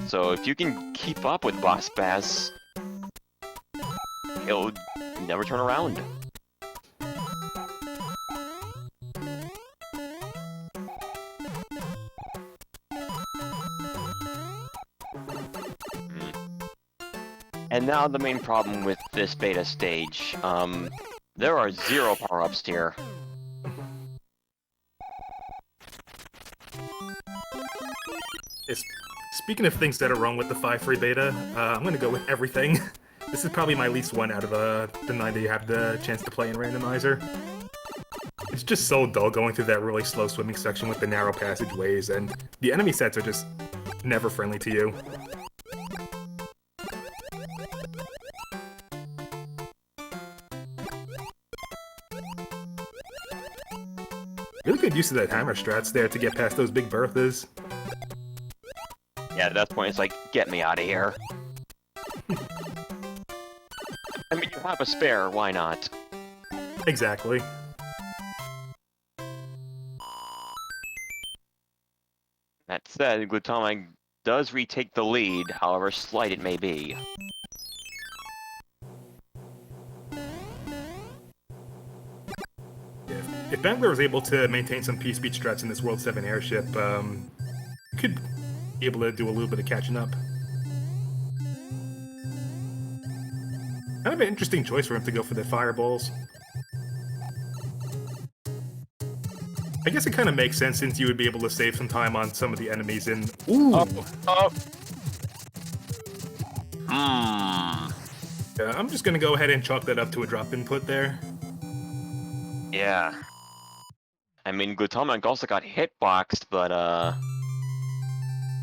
So if you can keep up with Boss Bass, he'll never turn around. And now the main problem with this beta stage. There are 0 power-ups here. Speaking of things that are wrong with the 5 free beta, I'm gonna go with everything. This is probably my least one out of the 9 that you have the chance to play in Randomizer. It's just so dull going through that really slow swimming section with the narrow passageways, and the enemy sets are just never friendly to you. Really good use of that hammer strats there to get past those big Berthas. Yeah, at that point it's like, get me out of here. I mean, you have a spare, why not? Exactly. That said, Glutama does retake the lead, however slight it may be. If Bagler was able to maintain some P-speed strats in this World 7 airship, could be able to do a little bit of catching up. Kind of an interesting choice for him to go for the fireballs. I guess it kind of makes sense since you would be able to save some time on some of the enemies in... Ooh! Oh. I'm just gonna go ahead and chalk that up to a drop input there. Yeah. I mean, Glutama also got hitboxed, but,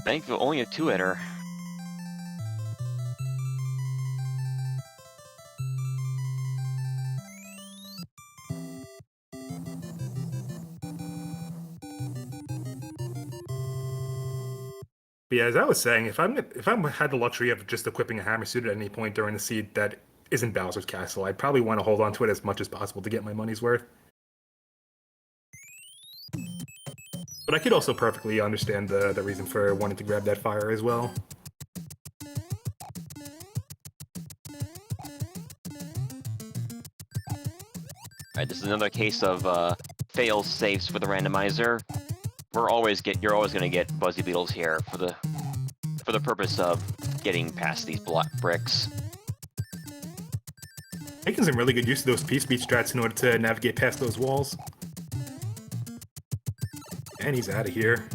thankfully only a 2-hitter. But yeah, as I was saying, if I had the luxury of just equipping a hammer suit at any point during the seed that isn't Bowser's Castle, I'd probably want to hold on to it as much as possible to get my money's worth. But I could also perfectly understand the reason for wanting to grab that fire as well. Alright, this is another case of, fail safes for the randomizer. You're always gonna get Buzzy Beetles here for the purpose of getting past these block bricks. Making some really good use of those P-speed strats in order to navigate past those walls. And he's out of here.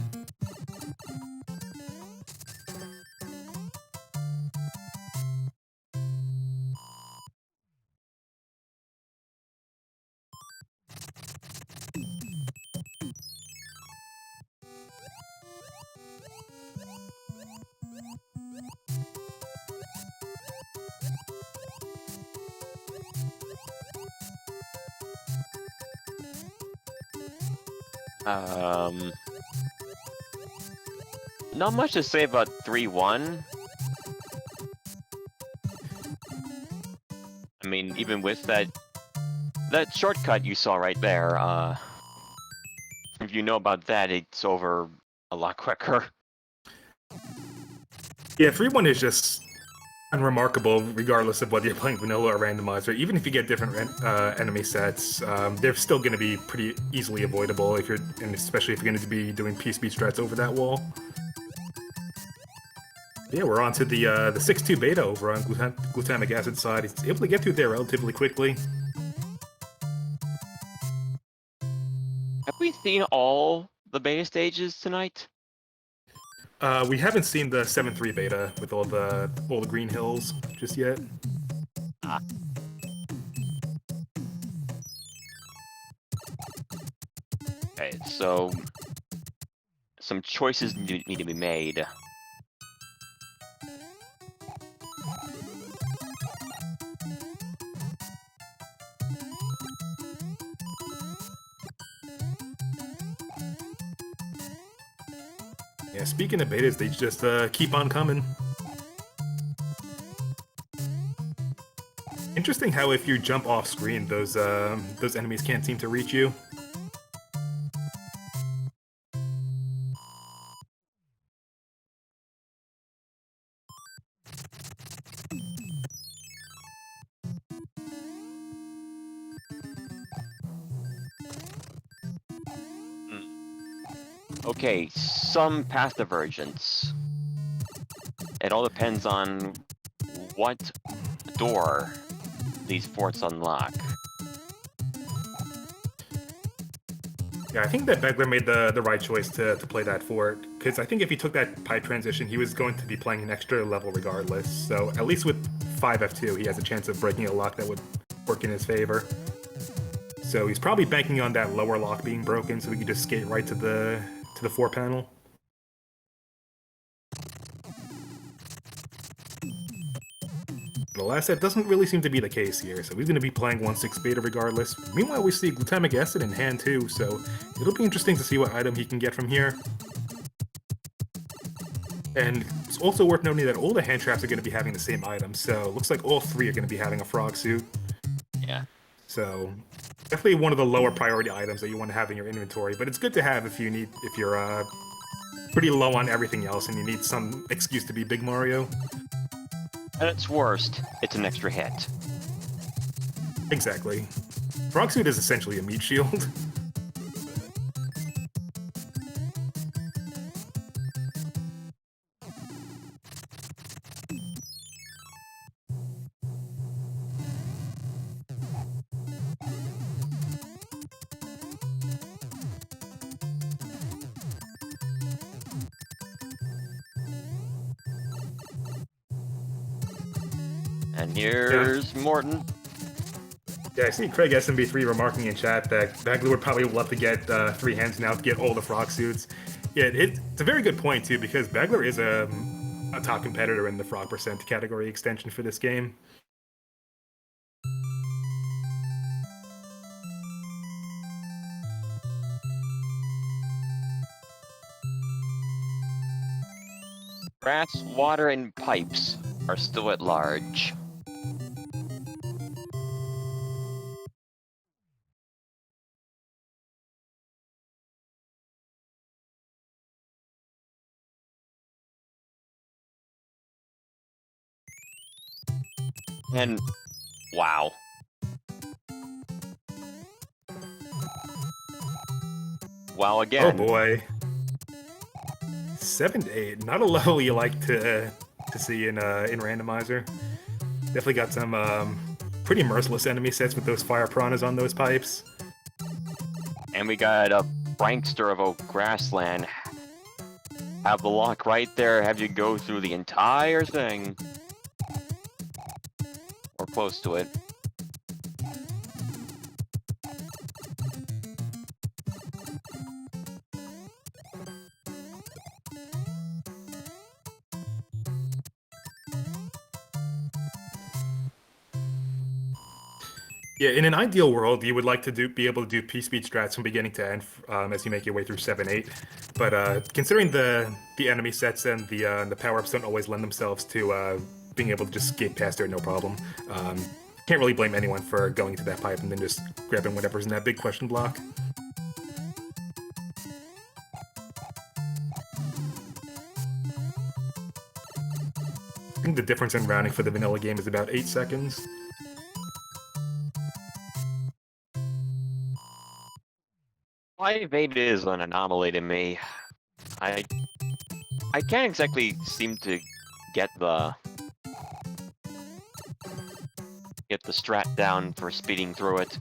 Not much to say about 3-1. I mean, even with that shortcut you saw right there, if you know about that, it's over a lot quicker. Yeah, 3-1 is just unremarkable regardless of whether you're playing vanilla or randomizer. Even if you get different enemy sets, they're still going to be pretty easily avoidable and especially if you're going to be doing P-speed strats over that wall. Yeah, we're on to the 6-2 beta over on glutamic acid side. He's able to get through there relatively quickly. Have we seen all the beta stages tonight? We haven't seen the 7-3 beta with all the green hills just yet. Okay, so some choices need to be made. Yeah, speaking of betas, they just keep on coming. Interesting how if you jump off screen, those enemies can't seem to reach you. Okay, some path divergence. It all depends on what door these forts unlock. Yeah, I think that Bagler made the right choice to play that fort, because I think if he took that pipe transition, he was going to be playing an extra level regardless. So at least with 5F2, he has a chance of breaking a lock that would work in his favor. So he's probably banking on that lower lock being broken, so we can just skate right to the 4 panel. But alas, that doesn't really seem to be the case here, so he's going to be playing 1/6 beta regardless. Meanwhile, we see glutamic acid in hand too, so it'll be interesting to see what item he can get from here. And it's also worth noting that all the hand traps are going to be having the same item, so it looks like all three are going to be having a frog suit. Yeah. So definitely one of the lower priority items that you want to have in your inventory, but it's good to have if you're pretty low on everything else and you need some excuse to be Big Mario. At its worst, it's an extra hit. Exactly. Frog suit is essentially a meat shield. And here's Morton. Yeah, I see Craig SMB3 remarking in chat that Bagler would probably love to get 3 hands now to get all the frog suits. Yeah, it's a very good point too, because Bagler is a top competitor in the frog percent category extension for this game. Grass, water, and pipes are still at large. And wow. Wow again. Oh boy. 7 to 8, not a level you like to see in randomizer. Definitely got some pretty merciless enemy sets with those fire piranhas on those pipes. And we got a prankster of a grassland. Have the lock right there, have you go through the entire thing. Or close to it. Yeah, in an ideal world, you would like to be able to do P-speed strats from beginning to end as you make your way through 7-8. But considering the enemy sets and the power-ups don't always lend themselves to being able to just skate past there no problem, can't really blame anyone for going to that pipe and then just grabbing whatever's in that big question block. I think the difference in rounding for the vanilla game is about 8 seconds. 5-8 is an anomaly to me. I can't exactly seem to get the strat down for speeding through it.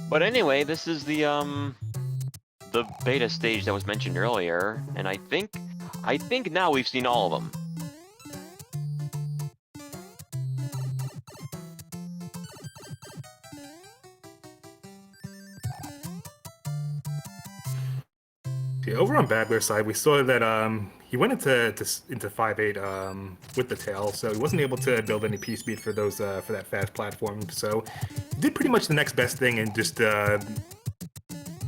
But anyway, this is the beta stage that was mentioned earlier, and I think now we've seen all of them. Yeah, over on Bagler's side, we saw that he went into 5-8 with the tail, so he wasn't able to build any P-speed for those for that fast platform. So he did pretty much the next best thing and just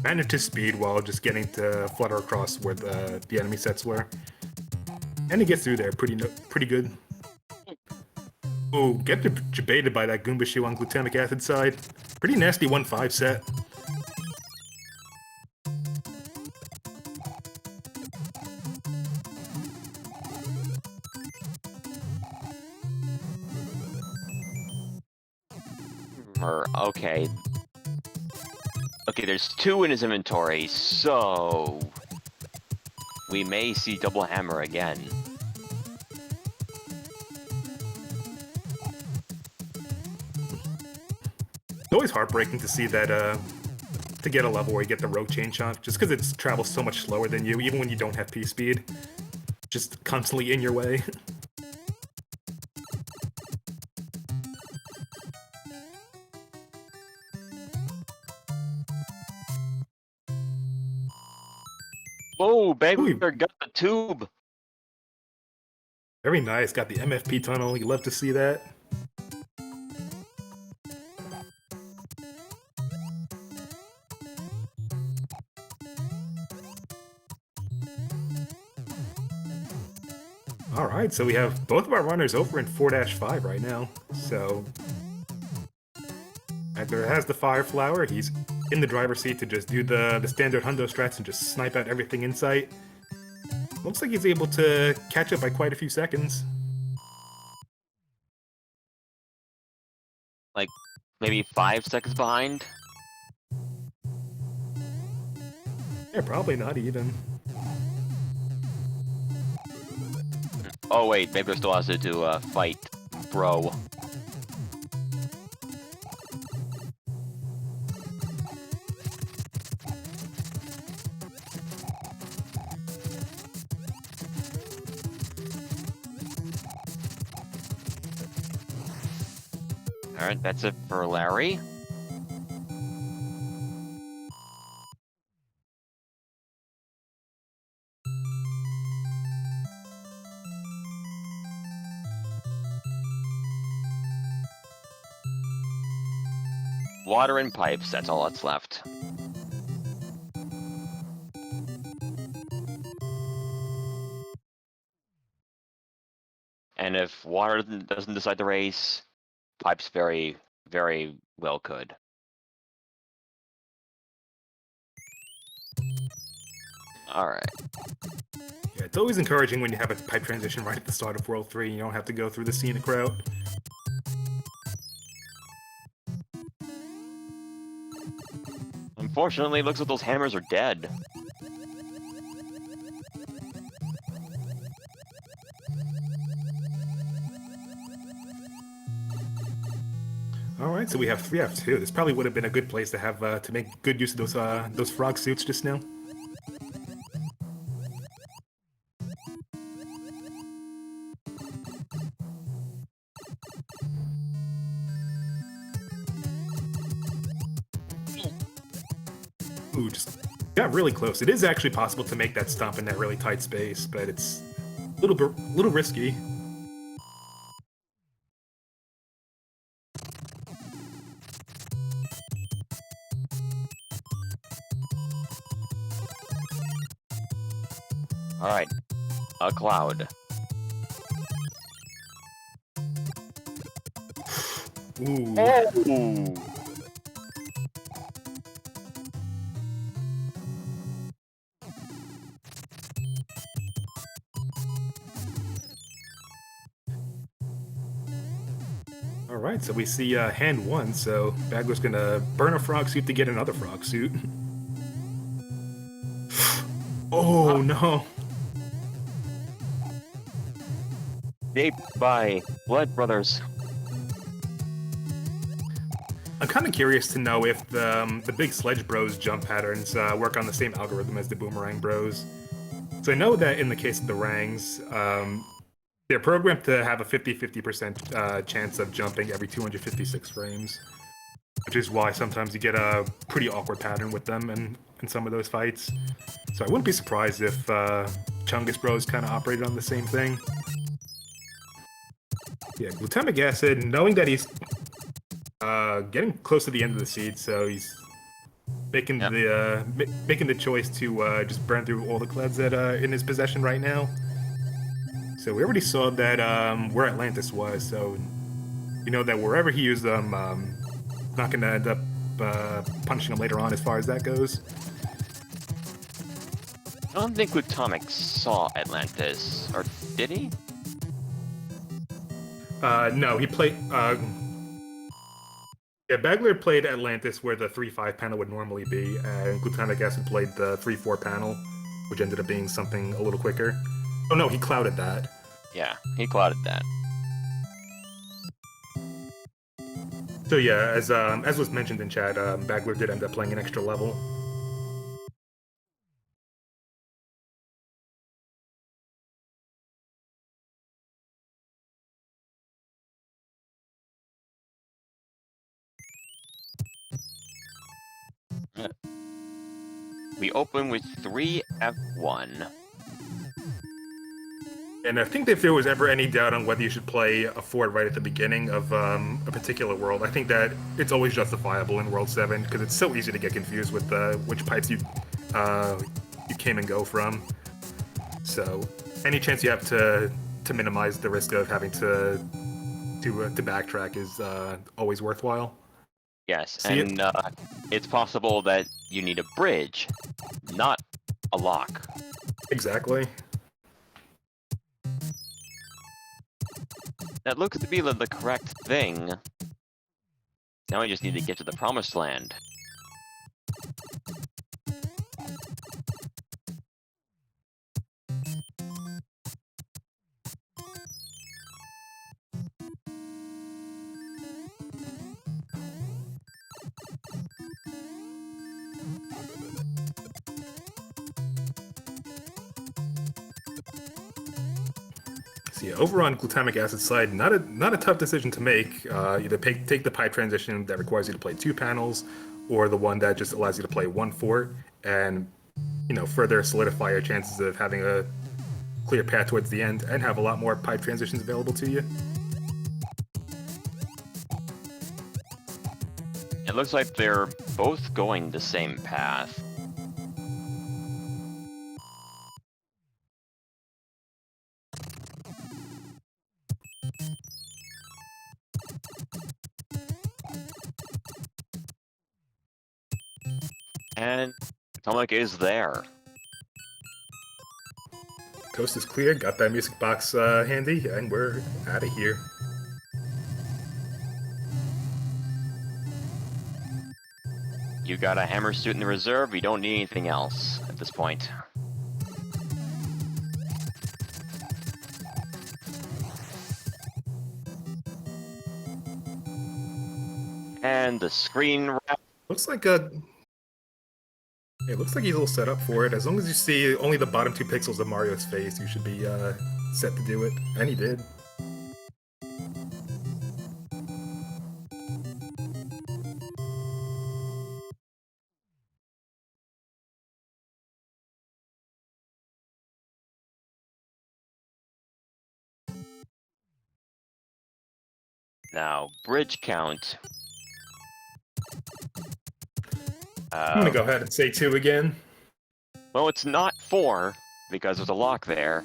managed his speed while just getting to flutter across where the enemy sets were, and he gets through there pretty good. Oh, get debated by that Goomba shoe on glutamic acid side. Pretty nasty 1-5 set. Okay. Okay, there's 2 in his inventory, so we may see double hammer again. It's always heartbreaking to see that to get a level where you get the rogue chain chomp, just because it travels so much slower than you, even when you don't have P speed. Just constantly in your way. Oh, Bagler got the tube! Very nice. Got the MFP tunnel. You love to see that. All right, so we have both of our runners over in 4-5 right now. So Bagler has the Fire Flower. He's in the driver's seat to just do the standard hundo strats and just snipe out everything in sight. Looks like he's able to catch up by quite a few seconds. Like, maybe 5 seconds behind? Yeah, probably not even. Oh wait, Bagler still has to do fight Bro. Alright, that's it for Larry. Water and pipes, that's all that's left. And if water doesn't decide to race, pipes very, very well could. Alright. Yeah, it's always encouraging when you have a pipe transition right at the start of World 3 and you don't have to go through the scenic route. Unfortunately, it looks like those hammers are dead. Alright, so we have 2. This probably would have been a good place to have to make good use of those frog suits just now. Ooh, just got really close. It is actually possible to make that stomp in that really tight space, but it's a little risky. Alright. A cloud. Ooh. Oh! Alright, so we see hand 1, so Bagler's gonna burn a frog suit to get another frog suit. Oh no! Shaped by Blood Brothers. I'm kind of curious to know if the Big Sledge Bros jump patterns work on the same algorithm as the Boomerang Bros. So I know that in the case of the Rangs, they're programmed to have a 50-50% chance of jumping every 256 frames, which is why sometimes you get a pretty awkward pattern with them in some of those fights. So I wouldn't be surprised if Chungus Bros kind of operated on the same thing. Yeah, glutamic acid, knowing that he's getting close to the end of the seed, so he's making making the choice to just burn through all the clouds that are in his possession right now. So we already saw that where Atlantis was, so you know that wherever he used them, not going to end up punishing him later on as far as that goes. I don't think Glutamic saw Atlantis, or did he? No, he played... yeah, Bagler played Atlantis where the 3-5 panel would normally be, and glutamic acid played the 3-4 panel, which ended up being something a little quicker. Oh no, he clouded that. Yeah, he clouded that. So yeah, as was mentioned in chat, Bagler did end up playing an extra level. We open with 3 F1. And I think if there was ever any doubt on whether you should play a fort right at the beginning of a particular world, I think that it's always justifiable in World 7 because it's so easy to get confused with which pipes you came and go from. So any chance you have to minimize the risk of having to backtrack is always worthwhile. Yes, See and it's possible that you need a bridge, not a lock. Exactly. That looks to be the correct thing. Now we just need to get to the promised land. See, over on glutamic acid side, not a tough decision to make. Either take the pipe transition that requires you to play 2 panels, or the one that just allows you to play 1 fort, and further solidify your chances of having a clear path towards the end, and have a lot more pipe transitions available to you. It looks like they're both going the same path. And Atomic is there. Coast is clear, got that music box handy, and we're out of here. You got a hammer suit in the reserve, you don't need anything else at this point. And the screen wrap. Looks like it looks like he's all set up for it. As long as you see only the bottom 2 pixels of Mario's face, you should be set to do it. And he did. Now, bridge count. I'm gonna go ahead and say 2 again. Well, it's not 4, because there's a lock there.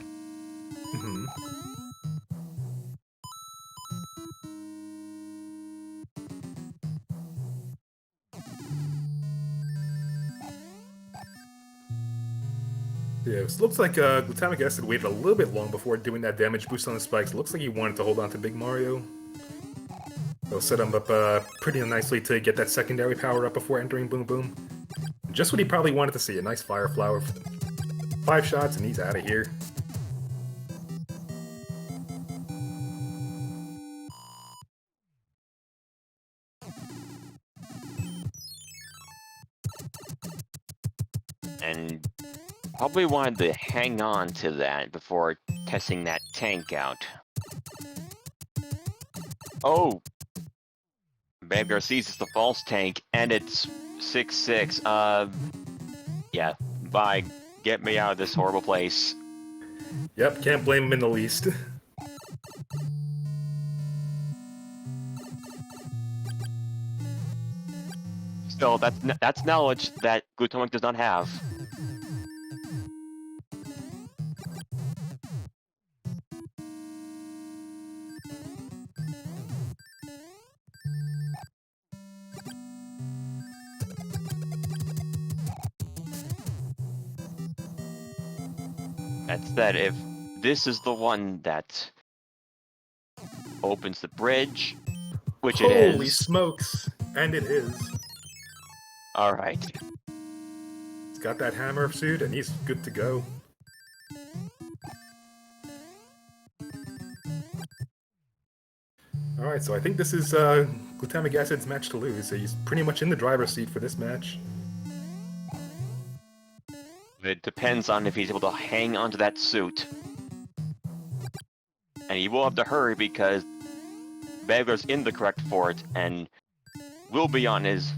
Mm-hmm. Yeah, it looks like glutamic acid waited a little bit long before doing that damage boost on the spikes. It looks like he wanted to hold on to Big Mario. It'll set him up pretty nicely to get that secondary power up before entering Boom Boom. Just what he probably wanted to see, a nice Fire Flower. 5 shots and he's out of here. And probably wanted to hang on to that before testing that tank out. Oh! Bagler sees it's the false tank, and it's 6-6. Yeah, bye. Get me out of this horrible place. Yep, can't blame him in the least. Still, that's knowledge that Glutamic does not have. That said, if this is the one that opens the bridge, which it is. Holy smokes! And it is. Alright. He's got that hammer suit and he's good to go. Alright, so I think this is glutamic acid's match to lose. So he's pretty much in the driver's seat for this match. It depends on if he's able to hang onto that suit. And he will have to hurry because Bagler's in the correct fort and will be on his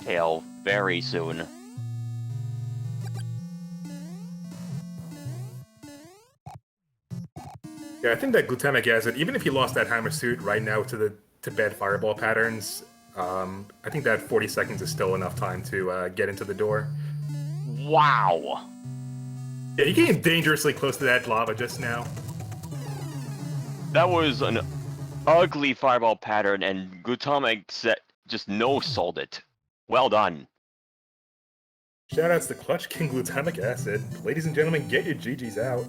tail very soon. Yeah, I think that glutamic acid, even if he lost that hammer suit right now to bad fireball patterns, I think that 40 seconds is still enough time to get into the door. Wow! Yeah, he came dangerously close to that lava just now. That was an ugly fireball pattern, and Glutamic set just no-sold it. Well done. Shoutouts to Clutch King Glutamic Acid. Ladies and gentlemen, get your GGs out.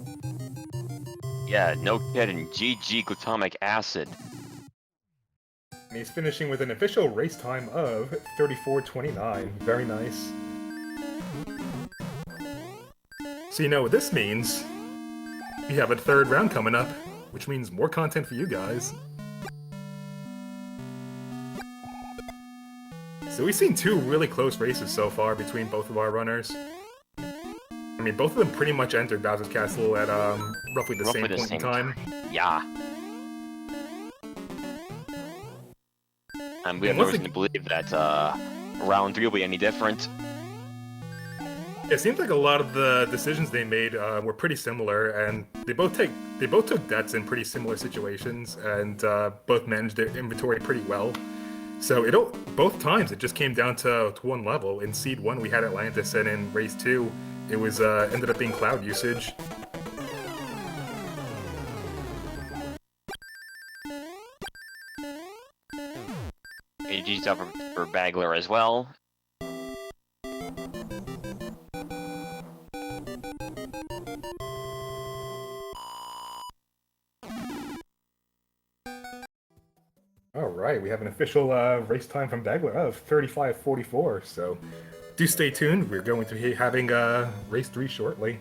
Yeah, no kidding. GG Glutamic Acid. And he's finishing with an official race time of 34:29. Very nice. So you know what this means? We have a third round coming up, which means more content for you guys. So we've seen two really close races so far between both of our runners. I mean, both of them pretty much entered Bowser's Castle at roughly the same point in time. Yeah. And we have no reason to believe that round 3 will be any different. It seems like a lot of the decisions they made were pretty similar, and they both took deaths in pretty similar situations, and both managed their inventory pretty well. So both times it just came down to one level. In Seed 1 we had Atlantis, and in Race 2 it was ended up being Cloud usage. AG's up for Bagler as well. Alright, we have an official race time from Bagler of 35:44, so do stay tuned. We're going to be having Race 3 shortly.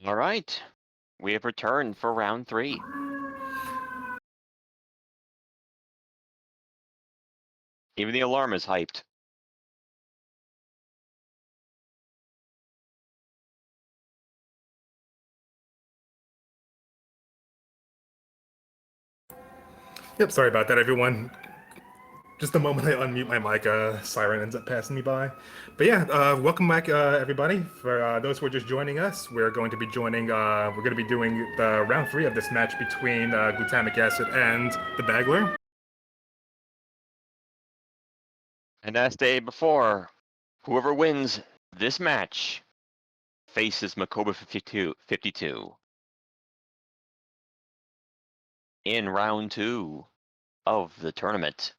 All right. We have returned for round 3. Even the alarm is hyped. Yep, sorry about that, everyone. Just the moment I unmute my mic, siren ends up passing me by. But yeah, welcome back, everybody. For those who are just joining us, we're going to be doing the round 3 of this match between glutamic acid and the Bagler. And as stated before, whoever wins this match faces Makoba 52 in round 2 of the tournament.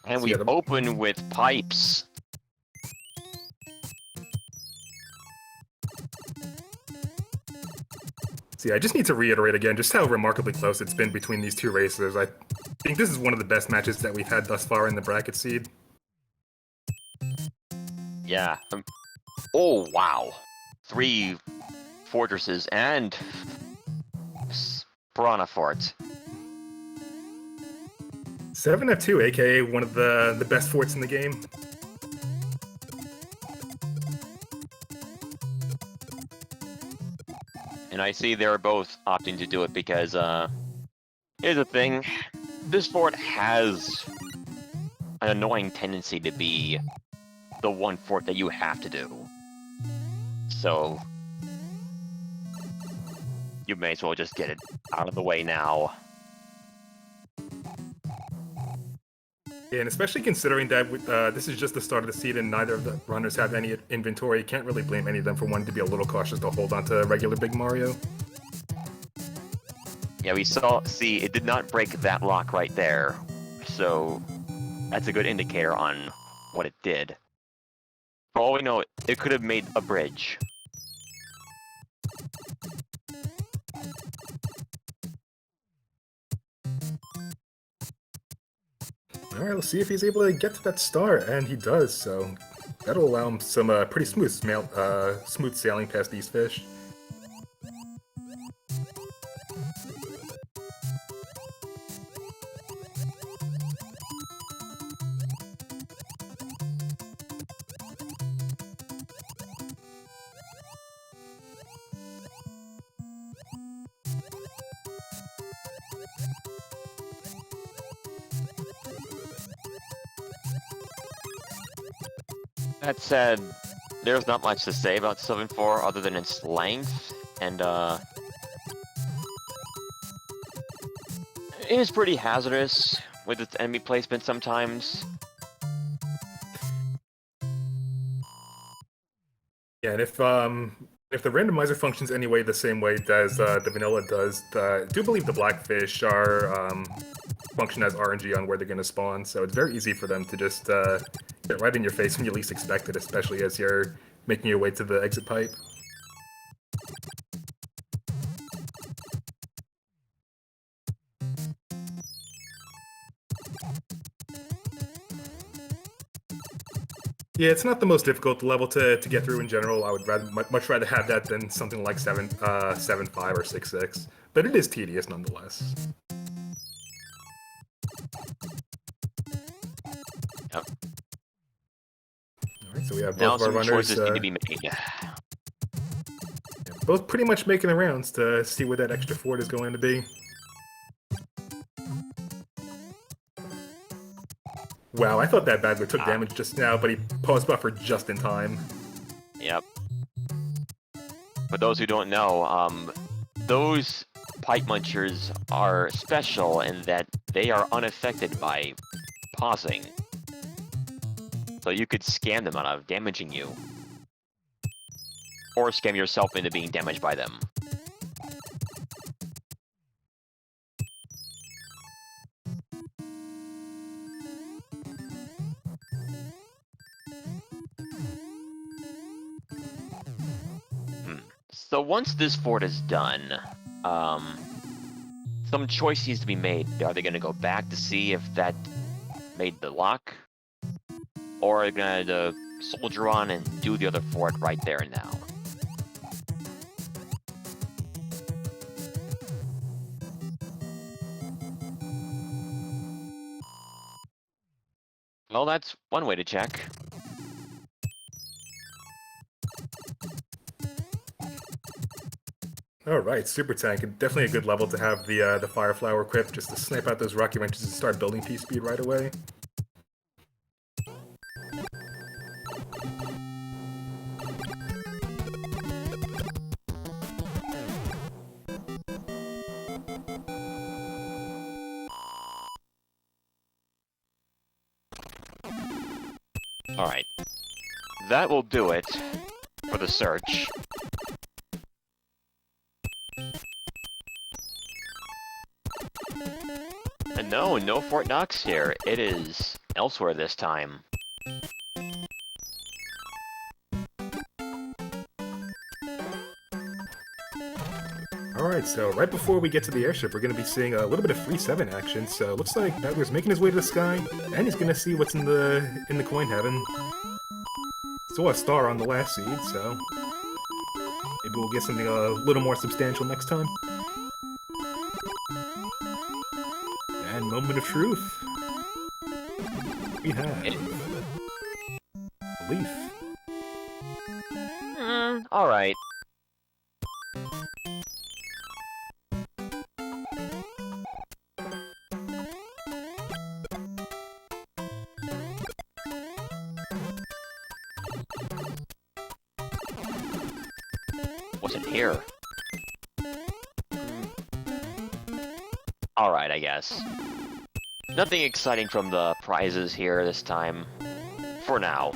And So we yeah, open with pipes. I just need to reiterate again just how remarkably close it's been between these two racers. I think this is one of the best matches that we've had thus far in the bracket seed. Yeah. Oh, wow. 3 fortresses and Piranha Fort. 7F2, aka one of the best forts in the game. And I see they're both opting to do it because, here's the thing. This fort has an annoying tendency to be the one fort that you have to do. So, you may as well just get it out of the way now. Yeah, and especially considering that this is just the start of the seed and neither of the runners have any inventory, you can't really blame any of them for wanting to be a little cautious to hold on to regular Big Mario. Yeah, see, it did not break that lock right there. So, that's a good indicator on what it did. For all we know, it could have made a bridge. Alright, let's see if he's able to get to that star, and he does, so that'll allow him some pretty smooth sailing past these fish. That said, there's not much to say about 7-4 other than its length, and it is pretty hazardous with its enemy placement sometimes. Yeah, and if the randomizer functions anyway the same way as the vanilla does, I do believe the blackfish are function as RNG on where they're going to spawn, so it's very easy for them to just get right in your face when you least expect it, especially as you're making your way to the exit pipe. Yeah, it's not the most difficult level to get through in general. I would much rather have that than something like 7.5 or 6.6, but it is tedious nonetheless. Yep. All right, so we have Now both of our some runners. choices need to be made. Both pretty much making the rounds to see where that extra fort is going to be. Wow, I thought that Bagler took damage just now, but he paused buffer just in time. Yep. For those who don't know, those pipe munchers are special in that they are unaffected by pausing. So you could scam them out of damaging you. Or scam yourself into being damaged by them. So once this fort is done, some choice needs to be made. Are they going to go back to see if that made the lock? Or are they going to soldier on and do the other fort right there and now? Well, that's one way to check. All right, super tank. Definitely a good level to have the fire flower equipped, just to snipe out those rocky wrenches and start building P speed right away. All right, that will do it for the search. And no Fort Knox here. It is elsewhere this time. Alright, so right before we get to the airship, we're going to be seeing a little bit of 3-7 action, so looks like Bagler's making his way to the sky, and he's going to see what's in the coin heaven. Saw a star on the last seed, so maybe we'll get something a little more substantial next time. And moment of truth. We have a leaf. Alright. What's in here? Alright, I guess. Nothing exciting from the prizes here this time. For now.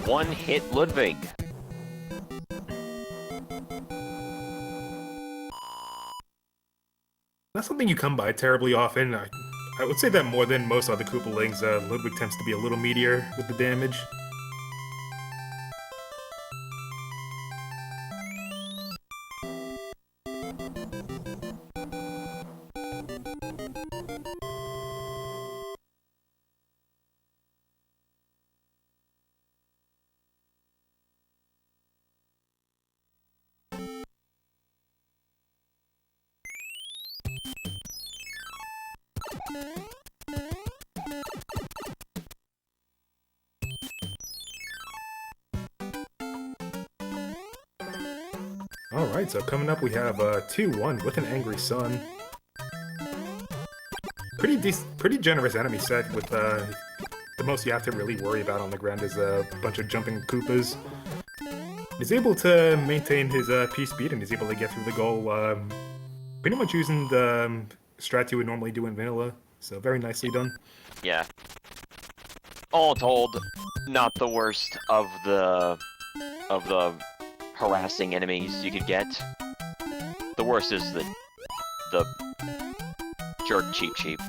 One hit Ludwig. Not something you come by terribly often. I would say that more than most other Koopalings, Ludwig tends to be a little meatier with the damage. Alright, so coming up we have 2-1 with an Angry Sun. Pretty generous enemy set with the most you have to really worry about on the ground is a bunch of jumping Koopas. He's able to maintain his P speed and he's able to get through the goal pretty much using the strat you would normally do in vanilla, so very nicely done. Yeah. All told, not the worst of the harassing enemies you could get. The worst is the jerk cheap.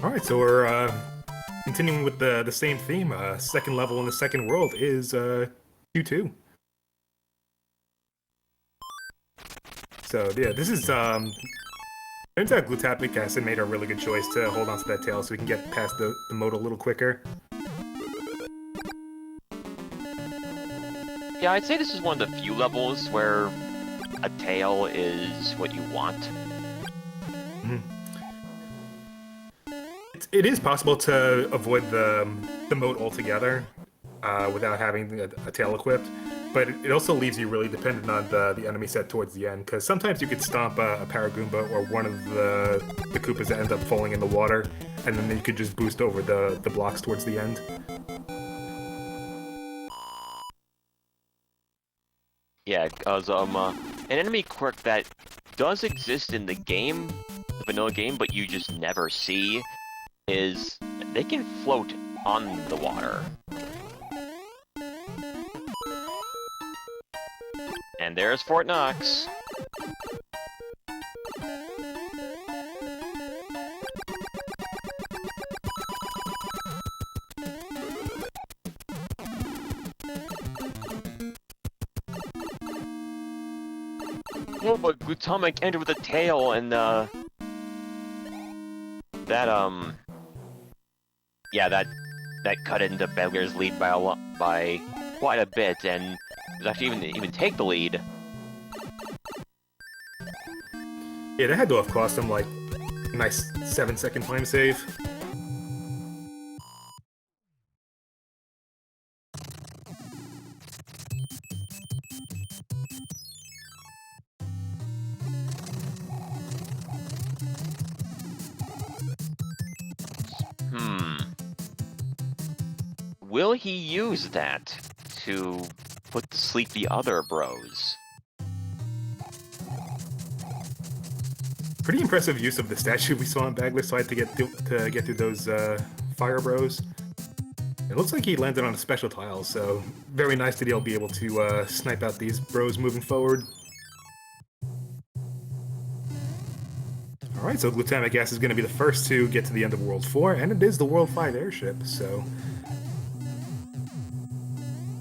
Alright, so we're continuing with the same theme. Second level in the second world is 2-2. So yeah, this is turns out glutamic acid made a really good choice to hold on to that tail so we can get past the mode a little quicker. Yeah, I'd say this is one of the few levels where a tail is what you want. It is possible to avoid the mode altogether without having a tail equipped, but it also leaves you really dependent on the enemy set towards the end, because sometimes you could stomp a Paragoomba or one of the Koopas that end up falling in the water, and then you could just boost over the blocks towards the end. Yeah, because an enemy quirk that does exist in the game, the vanilla game, but you just never see, is they can float on the water. And there's Fort Knox. Oh, but Glutomic ended with a tail, and that cut into Bagler's lead by quite a bit, and was actually even take the lead. Yeah, that had to have cost him like a nice 7-second time save. Will he use that to put to sleep the other bros? Pretty impressive use of the statue we saw on Bagler's side to get through those fire bros. It looks like he landed on a special tile, so very nice that he'll be able to snipe out these bros moving forward. Alright, so Glutamic Gas is going to be the first to get to the end of World 4, and it is the World 5 airship, so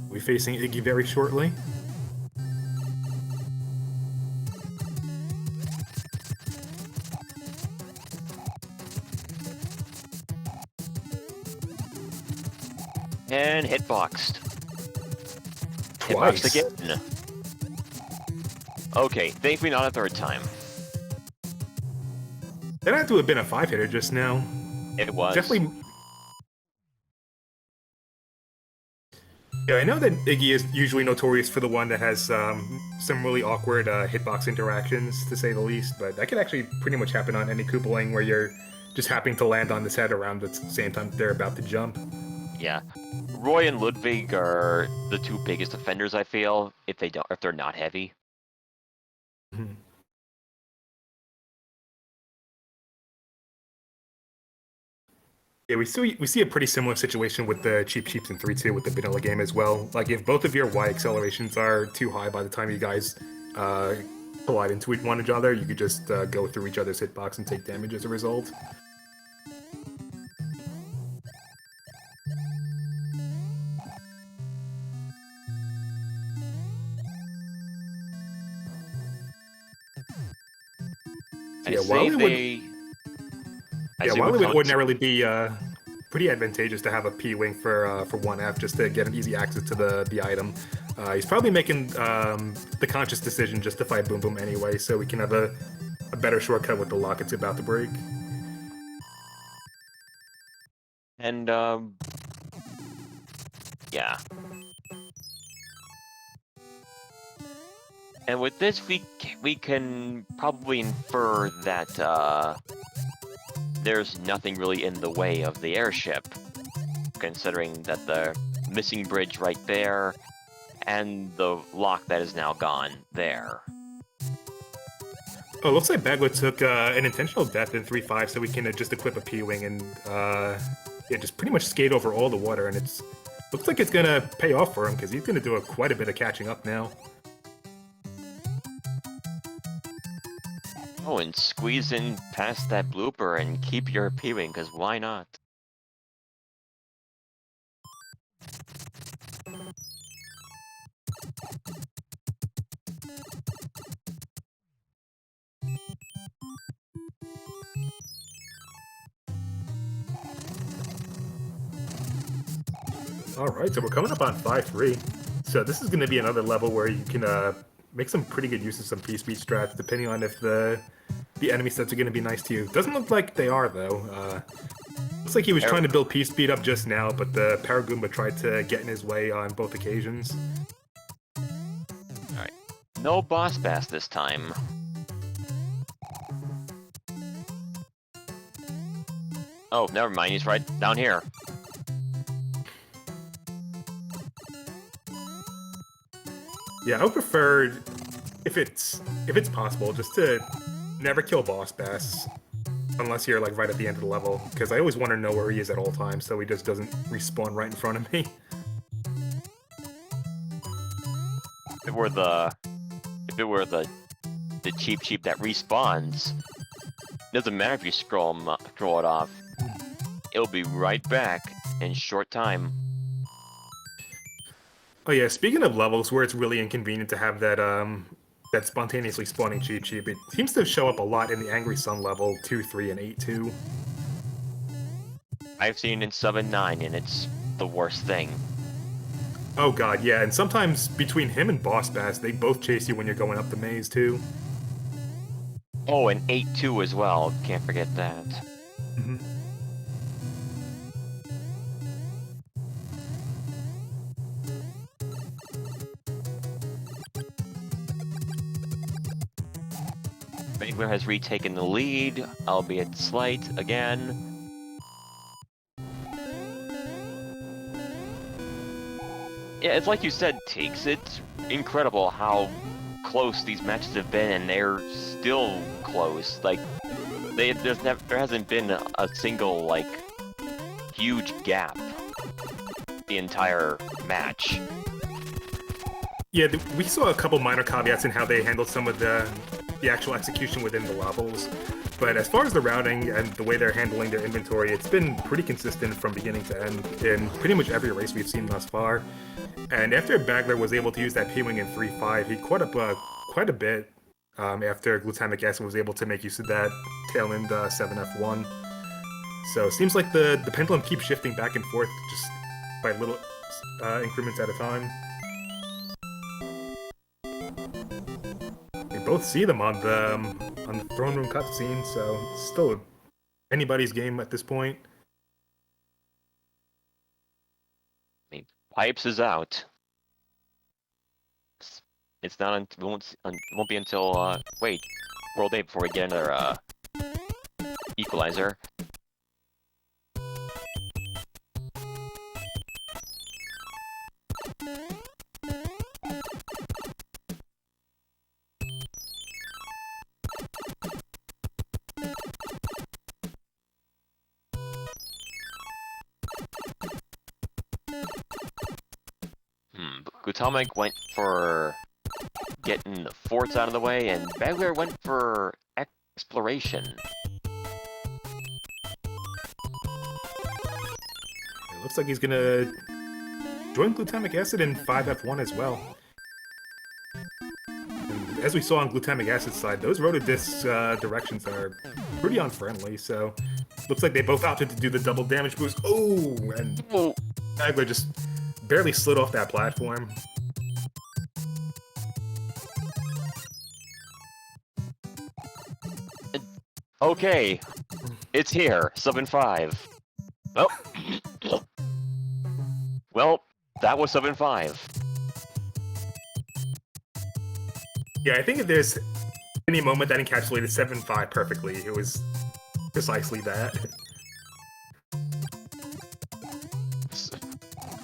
we'll be facing Iggy very shortly. And hitboxed. Twice. Hitboxed again. Okay, thankfully not a third time. That had to have been a 5-hitter just now. It was. Definitely. Yeah, I know that Iggy is usually notorious for the one that has some really awkward hitbox interactions, to say the least, but that could actually pretty much happen on any Koopaling where you're just happening to land on this head around at the same time they're about to jump. Yeah. Roy and Ludwig are the two biggest offenders, I feel, if they're not heavy. Mm-hmm. Yeah, we see a pretty similar situation with the Cheap Cheeps in 3-2 with the vanilla game as well. Like, if both of your Y accelerations are too high by the time you guys collide into one another, you could just go through each other's hitbox and take damage as a result. While it would ordinarily be pretty advantageous to have a P-Wing for 1F just to get an easy access to the item. He's probably making the conscious decision just to fight Boom Boom anyway, so we can have a better shortcut with the lock it's about to break. And, yeah. And with this, we can probably infer that, there's nothing really in the way of the airship, considering that the missing bridge right there, and the lock that is now gone there. Oh, looks like Bagler took an intentional death in 3-5 so we can just equip a P-Wing and yeah, just pretty much skate over all the water, and looks like it's gonna pay off for him, because he's gonna do quite a bit of catching up now. Oh, and squeeze in past that blooper and keep your P-Wing, because why not? Alright, so we're coming up on 5-3. So this is going to be another level where you can make some pretty good use of some P-Speed strats, depending on if the enemy sets are going to be nice to you. Doesn't look like they are, though. Looks like he was trying to build P-Speed up just now, but the Paragoomba tried to get in his way on both occasions. Alright. No boss bass this time. Oh, never mind, he's right down here. Yeah, I would prefer, if it's possible, just to never kill boss bass. unless you're like right at the end of the level, because I always want to know where he is at all times, so he just doesn't respawn right in front of me. If it were the cheap that respawns, it doesn't matter if you scroll it off. It'll be right back in short time. Oh yeah, speaking of levels where it's really inconvenient to have that that spontaneously spawning cheap, it seems to show up a lot in the Angry Sun level 2, 3, and 8 too. I've seen it in 7, 9, and it's the worst thing. Oh god, yeah, and sometimes between him and Boss Bass, they both chase you when you're going up the maze too. Oh, and 8 2 as well. Can't forget that. Mm-hmm. Bagler has retaken the lead, albeit slight again. Yeah, it's like you said, Takes. It's incredible how close these matches have been, and they're still close. Like, there hasn't been a single, like, huge gap the entire match. Yeah, we saw a couple minor caveats in how they handled some of the actual execution within the levels. But as far as the routing and the way they're handling their inventory, it's been pretty consistent from beginning to end in pretty much every race we've seen thus far. And after Bagler was able to use that P-Wing in 3-5, he caught up quite a bit after Glutamic Acid was able to make use of that tail end 7F1. So it seems like the pendulum keeps shifting back and forth just by little increments at a time. We both see them on the throne room cutscene, so it's still anybody's game at this point. I mean, Pipes is out. It's not. Won't be until wait, World 8 before we get another equalizer. Glutamic went for getting the forts out of the way, and Bagler went for exploration. It looks like he's gonna join Glutamic Acid in 5F1 as well. And as we saw on Glutamic Acid's side, those rotodisc directions are pretty unfriendly, so looks like they both opted to do the double damage boost. Oh, and Bagler just barely slid off that platform. Okay, it's here, 7-5. Oh. Well, that was 7-5. Yeah, I think if there's any moment that encapsulated 7-5 perfectly, it was precisely that.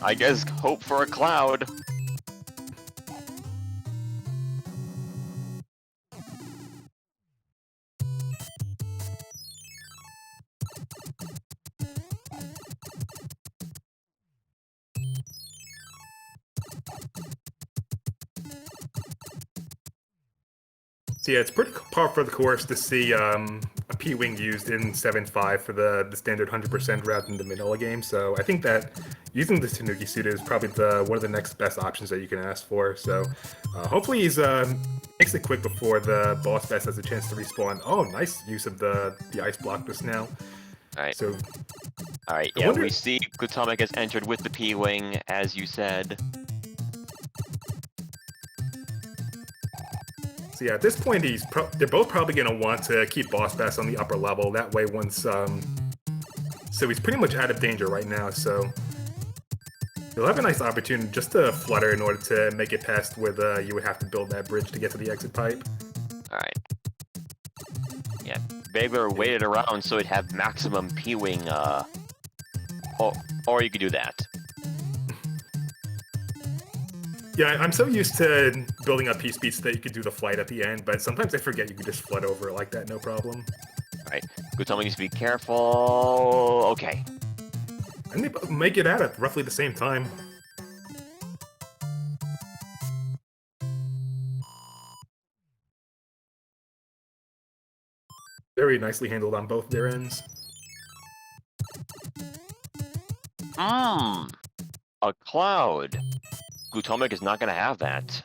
I guess hope for a cloud. So yeah, it's pretty par for the course to see a P-Wing used in 7.5 for the standard 100% route in the vanilla game, so I think that using the Tanuki suit is probably one of the next best options that you can ask for, so hopefully he's makes it quick before the boss best has a chance to respawn. Oh, nice use of the ice block just now. Alright. So, Alright, yeah, we see Glutamic has entered with the P-Wing, as you said. So yeah, at this point, they're both probably going to want to keep Boss Bass on the upper level. That way, once so he's pretty much out of danger right now. So you'll have a nice opportunity just to flutter in order to make it past where you would have to build that bridge to get to the exit pipe. All right. Yeah, Bagler waited around so he'd have maximum P-Wing. Or you could do that. Yeah, I'm so used to building up P-Speed so that you could do the flight at the end, but sometimes I forget you could just flood over it like that, no problem. Alright, Gutama needs to be careful. Okay. And they both make it at roughly the same time. Very nicely handled on both their ends. A cloud. Glutomic is not going to have that.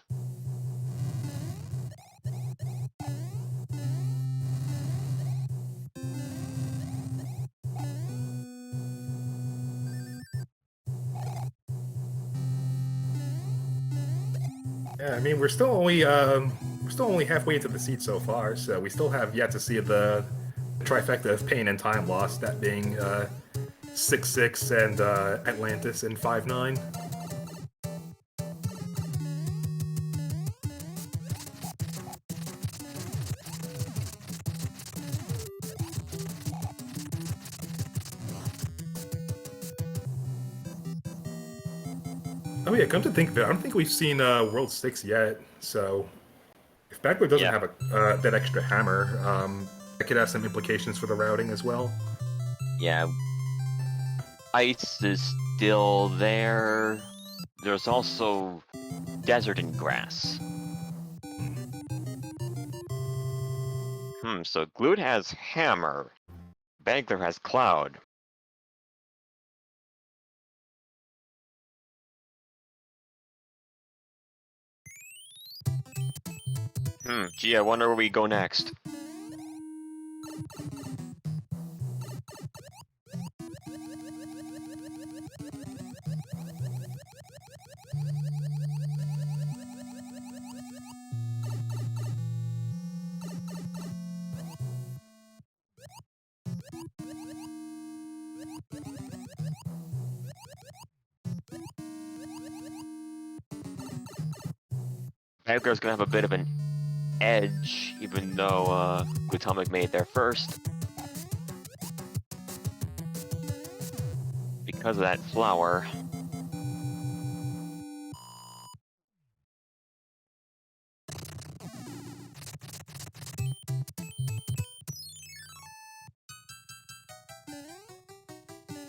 Yeah, I mean we're still only halfway into the seat so far, so we still have yet to see the trifecta of pain and time lost. That being 6-6 and Atlantis in 5-9. Oh yeah, come to think of it, I don't think we've seen World 6 yet, so if Bagler doesn't Yeah. have that extra hammer, that could have some implications for the routing as well. Yeah. Ice is still there. There's also desert and grass. So Glut has hammer. Bagler has cloud. Gee, I wonder where we go next. Bagler's gonna have a bit of an edge, even though Glutomic made it there first. Because of that flower.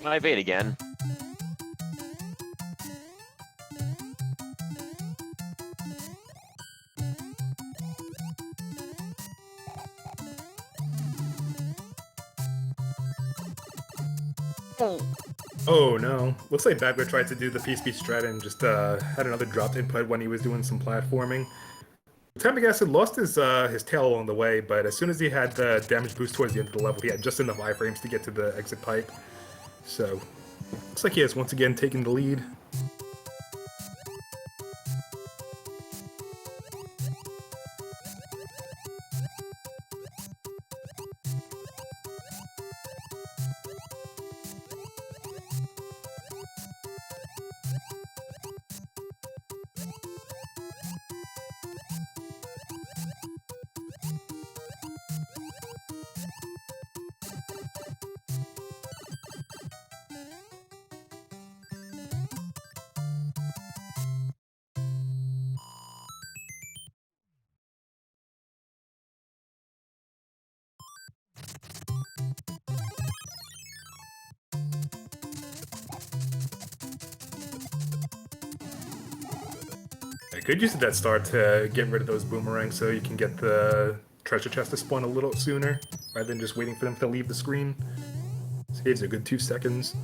I evade again. Oh no, looks like Bagler tried to do the Peace strat and just had another drop input when he was doing some platforming. Atomic Acid lost his tail along the way, but as soon as he had the damage boost towards the end of the level, he had just enough iframes to get to the exit pipe. So, looks like he has once again taken the lead. I could use that star to get rid of those boomerangs so you can get the treasure chest to spawn a little sooner, rather than just waiting for them to leave the screen. Saves a good 2 seconds.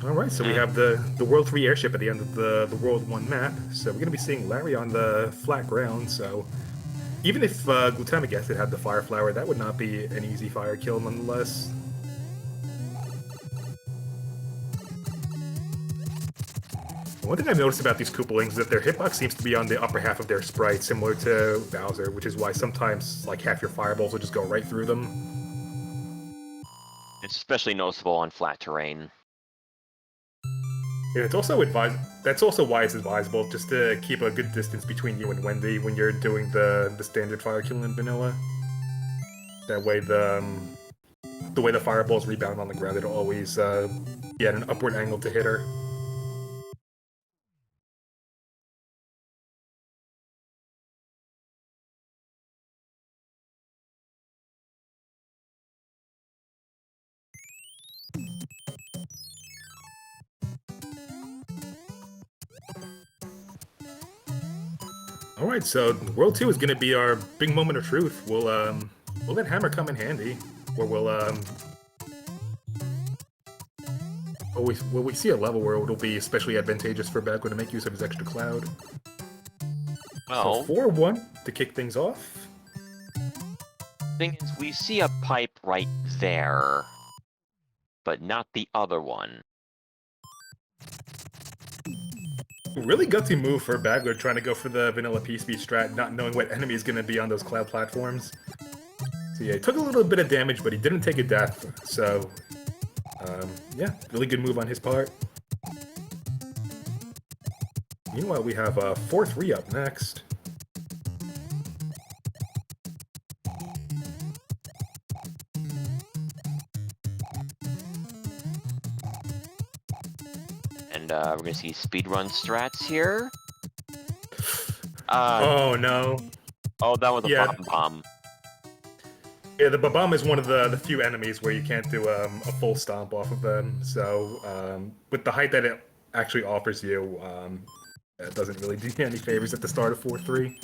Alright, so we have the World 3 airship at the end of the World 1 map, so we're going to be seeing Larry on the flat ground, so even if Glutamic Acid had the Fire Flower, that would not be an easy fire kill nonetheless. One thing I've noticed about these Koopalings is that their hitbox seems to be on the upper half of their sprite, similar to Bowser, which is why sometimes like half your fireballs will just go right through them. It's especially noticeable on flat terrain. Yeah, it's also that's also why it's advisable just to keep a good distance between you and Wendy when you're doing the standard fire kill in vanilla. That way the way the fireballs rebound on the ground, it'll always be at an upward angle to hit her. All right, so World 2 is going to be our big moment of truth. Will that hammer come in handy? Or will we see a level where it'll be especially advantageous for Bagler to make use of his extra cloud? Well, So 4-1 to kick things off. thing is, we see a pipe right there, but not the other one. Really gutsy move for Bagler trying to go for the vanilla P-Speed strat, not knowing what enemy is going to be on those cloud platforms. So yeah, he took a little bit of damage, but he didn't take a death. So yeah, really good move on his part. Meanwhile, we have 4-3 up next. And we're gonna see speedrun strats here. Oh no. Oh, that was a Yeah. bomb. Yeah, the Babam is one of the few enemies where you can't do a full stomp off of them. So with the height that it actually offers you, it doesn't really do you any favors at the start of 4-3.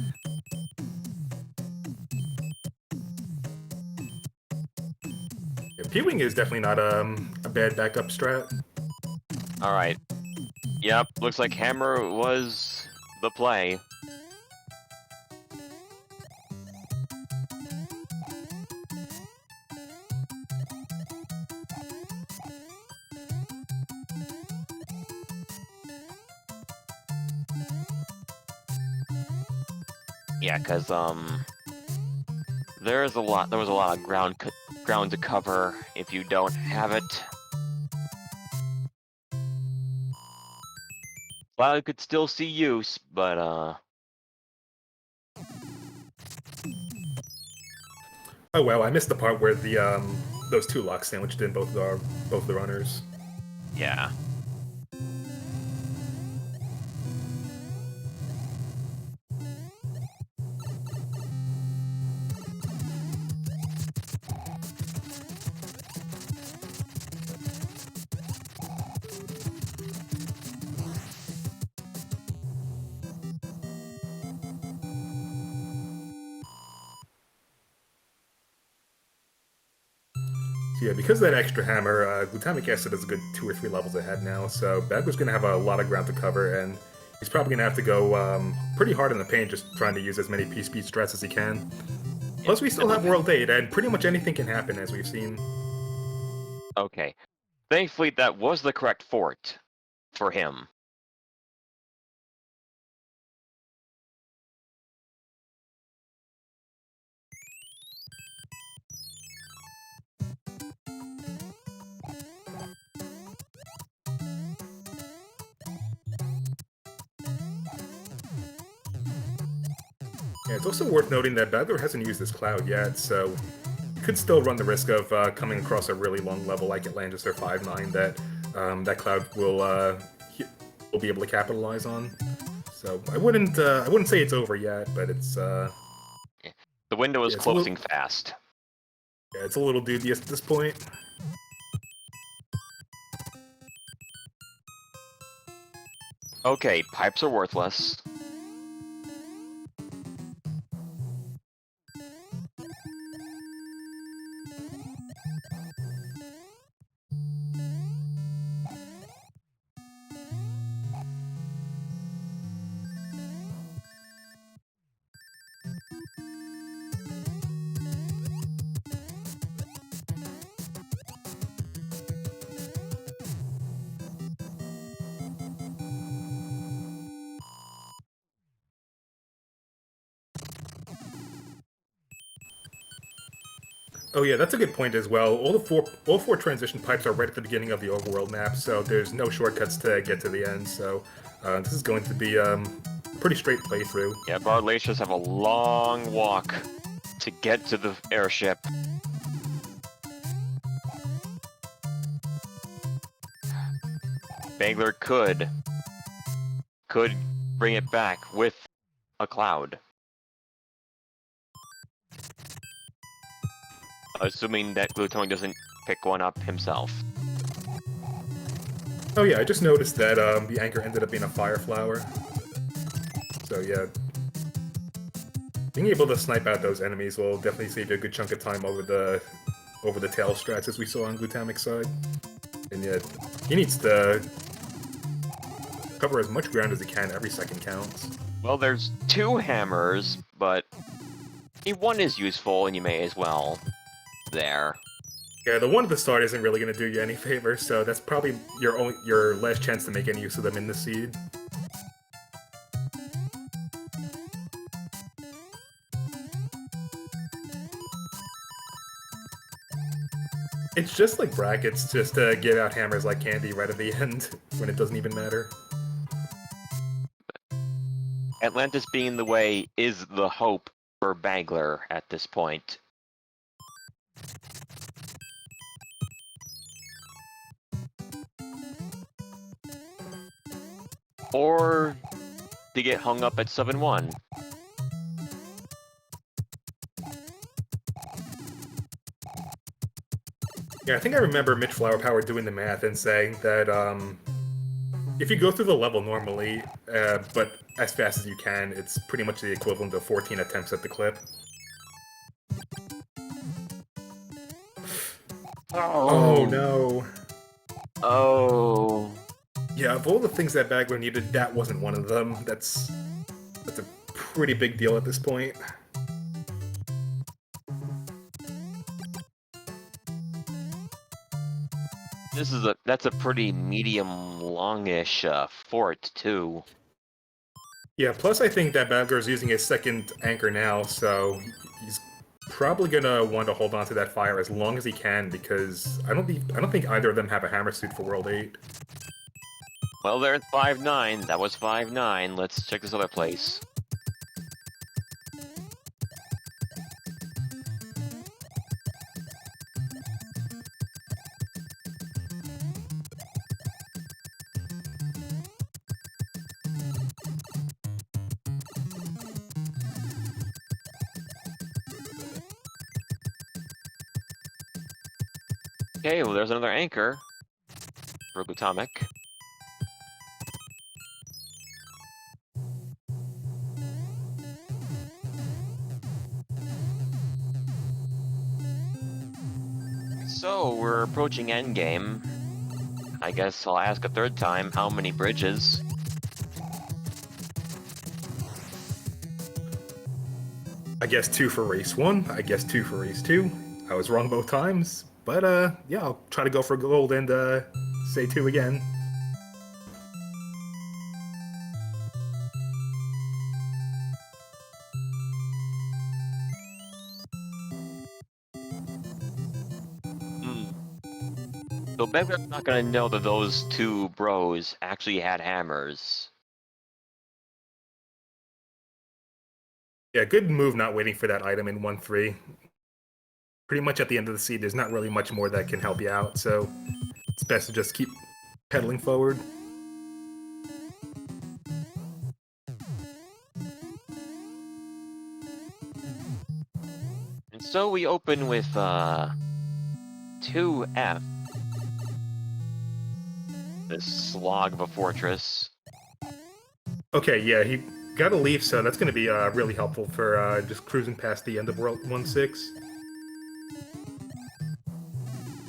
Yeah, P-Wing is definitely not a bad backup strat. Alright. Yep, looks like Hammer was the play. Yeah, cause there was a lot of ground to cover if you don't have it. Well, it could still see use, but Oh wow, I missed the part where the those two locks sandwiched in both the runners. yeah. So yeah, because of that extra hammer, glutamic acid is a good 2 or 3 levels ahead now, so Bagler's going to have a lot of ground to cover, and he's probably going to have to go pretty hard in the paint just trying to use as many P-Speed strats as he can. Plus, we still have World 8, and pretty much anything can happen, as we've seen. Okay. Thankfully, that was the correct fort for him. Yeah, it's also worth noting that Bagler hasn't used this cloud yet, so he could still run the risk of coming across a really long level like Atlantis or 5-9 that that cloud will be able to capitalize on. So I wouldn't say it's over yet, but it's The window is Yeah, it's closing fast. yeah, it's a little dubious at this point. Okay, pipes are worthless. Oh yeah, that's a good point as well. All four transition pipes are right at the beginning of the overworld map, so there's no shortcuts to get to the end. So this is going to be pretty straight playthrough. Yeah, Barlacious have a long walk to get to the airship. Bagler could bring it back with a cloud. Assuming that Glutone doesn't pick one up himself. Oh yeah, I just noticed that the anchor ended up being a fire flower. So yeah, Being able to snipe out those enemies will definitely save you a good chunk of time over the tail strats as we saw on Glutamic's side. And yet, he needs to cover as much ground as he can. Every second counts. Well, there's 2 hammers, but one is useful, and you may as well. There. Yeah, the one at the start isn't really going to do you any favor, so that's probably your last chance to make any use of them in the seed. It's just like brackets, just to give out hammers like candy right at the end, when it doesn't even matter. Atlantis being the way is the hope for Bagler at this point. Or to get hung up at 7-1. Yeah, I think I remember Mitch Flowerpower doing the math and saying that if you go through the level normally, but as fast as you can, it's pretty much the equivalent of 14 attempts at the clip. Oh no. Oh. Yeah, of all the things that Bagler needed, that wasn't one of them. That's a pretty big deal at this point. That's a pretty medium longish fort too. Yeah, plus I think that Bagler's using his second anchor now, so he's probably gonna want to hold on to that fire as long as he can, because I don't think either of them have a hammer suit for World 8. Well, they're at 5-9. That was 5-9. Let's check this other place. Okay, well, there's another anchor for Glutamic. So, we're approaching endgame. I guess I'll ask a third time, how many bridges? I guess 2 for race 1, I guess 2 for race 2. I was wrong both times, but yeah, I'll try to go for gold and say 2 again. So Bagler's not gonna know that those 2 bros actually had hammers. Yeah, good move not waiting for that item in 1-3. Pretty much at the end of the seed, there's not really much more that can help you out, so it's best to just keep pedaling forward. And so we open with 2F. This slog of a fortress. Okay, yeah, he got a leaf, so that's going to be really helpful for just cruising past the end of World 1-6.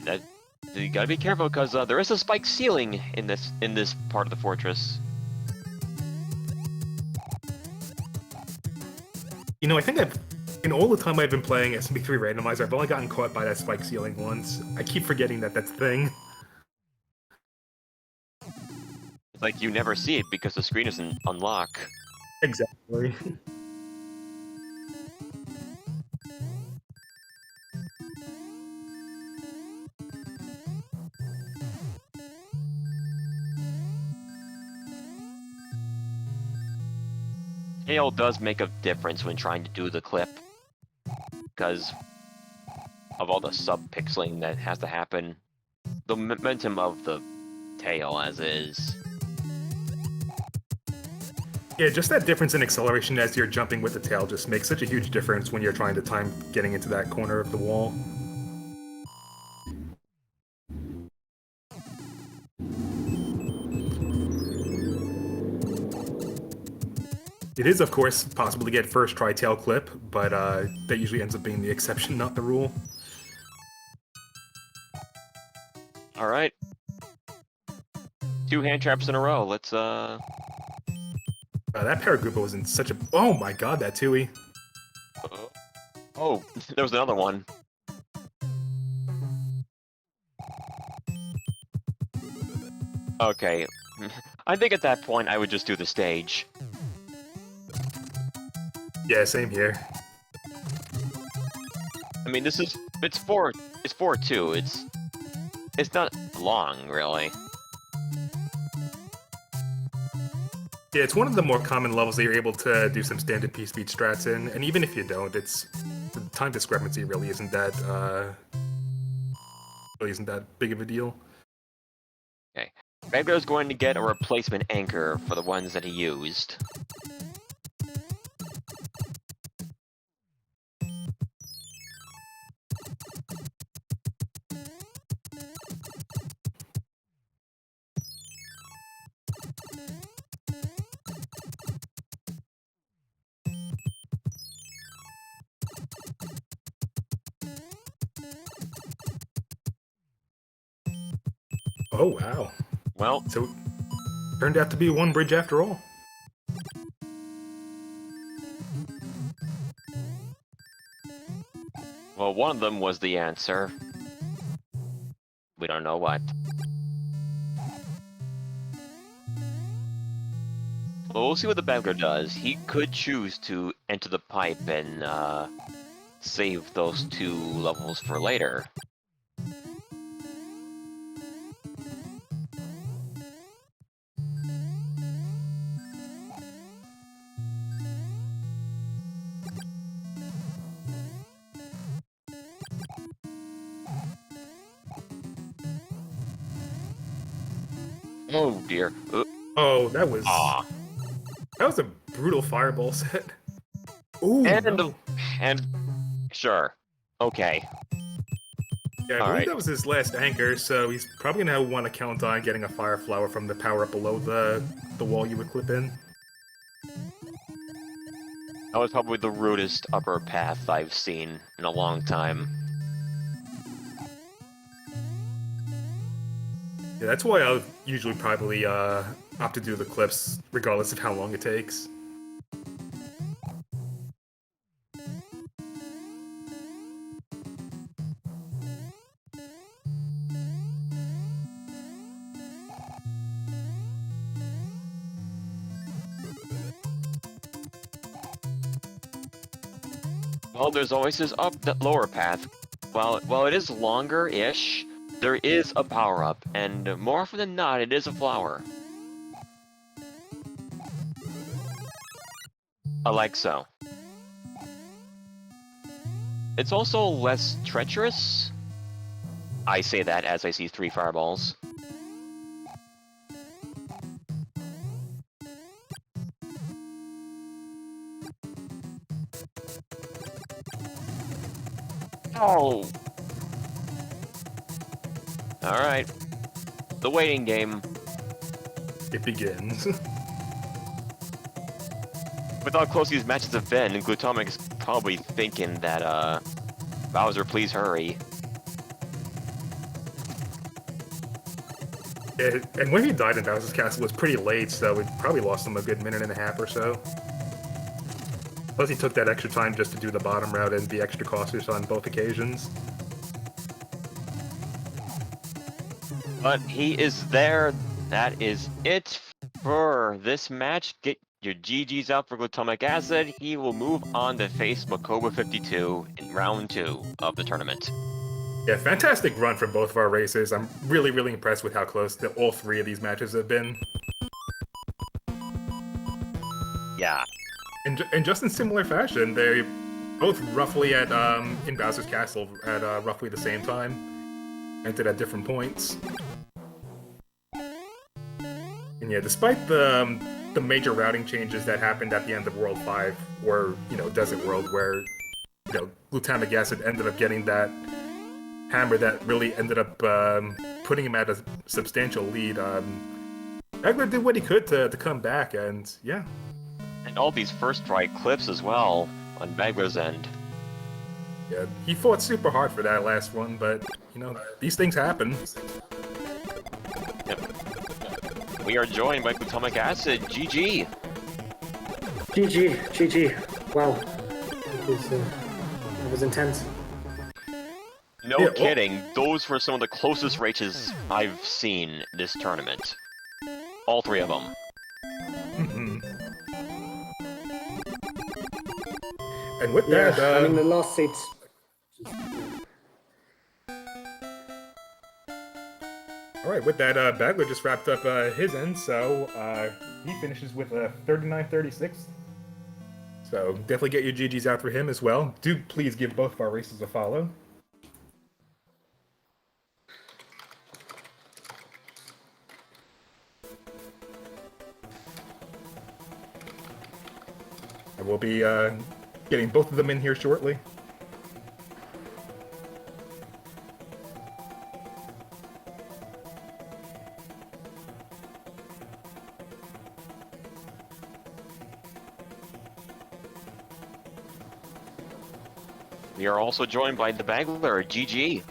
That you gotta be careful because there is a spiked ceiling in this part of the fortress. You know, I think in all the time I've been playing SMB3 Randomizer, I've only gotten caught by that spike ceiling once. I keep forgetting that that's a thing. It's like you never see it because the screen isn't unlocked. Exactly. Tail does make a difference when trying to do the clip, because of all the sub-pixeling that has to happen. The momentum of the tail as is. Yeah, just that difference in acceleration as you're jumping with the tail just makes such a huge difference when you're trying to time getting into that corner of the wall. It is, of course, possible to get first try tail clip, but that usually ends up being the exception, not the rule. All right. 2 hand traps in a row. Let's That Paragrupa was in such a... Oh my god, that Tui. Oh, there was another one. Okay. I think at that point I would just do the stage. Yeah, same here. I mean, it's 4-2. It's not long, really. Yeah, it's one of the more common levels that you're able to do some standard P speed strats in, and even if you don't, the time discrepancy really isn't that big of a deal. Okay. Bagler's going to get a replacement anchor for the ones that he used. Oh, wow. Well, So, turned out to be one bridge after all. one of them was the answer. We don't know what. Well, we'll see what the Bagler does. He could choose to enter the pipe and save those 2 levels for later. Oh dear. Oh, that was Ah. that was a brutal fireball set. Ooh, And no. sure. Okay. Yeah, I believe that was his last anchor, so he's probably gonna want to count on getting a fire flower from the power up below the wall you would clip in. That was probably the rudest upper path I've seen in a long time. Yeah, that's why I'll usually probably opt to do the clips, regardless of how long it takes. Well, there's always this lower path. While it is longer-ish, there is a power-up, and more often than not, it is a flower. Like so. It's also less treacherous. I say that as I see 3 fireballs. Oh! Alright. The waiting game. It begins. With how close these matches have been, Glutomic is probably thinking that, Bowser, please hurry. Yeah, and when he died in Bowser's Castle, it was pretty late, so it probably lost him a good minute and a half or so. Plus, he took that extra time just to do the bottom route and be extra cautious on both occasions. But he is there. That is it for this match. Get your GGs out for Glutamic Acid. He will move on to face Makoba 52 in round 2 of the tournament. Yeah, fantastic run from both of our races. I'm really, really impressed with how close all 3 of these matches have been. Yeah. And just in similar fashion, they both roughly at in Bowser's Castle at roughly the same time, entered at different points. And yeah, despite the major routing changes that happened at the end of World 5, or Desert World, where Glutamic Acid ended up getting that hammer that really ended up putting him at a substantial lead. Bagler did what he could to come back, and yeah. And all these first try clips as well on Bagler's end. Yeah, he fought super hard for that last one, but, you know, these things happen. Yep. We are joined by Glutamic Acid. GG. GG. Wow. It was intense. No Yeah, kidding. Those were some of the closest races I've seen this tournament. All three of them. Mm-hmm. And with Yeah, that, I mean the last seats. all right, with that, Bagler just wrapped up his end, so he finishes with a 39-36. So definitely get your GGs out for him as well. Do please give both of our races a follow. And we'll be getting both of them in here shortly. We are also joined by the Bagler. GG.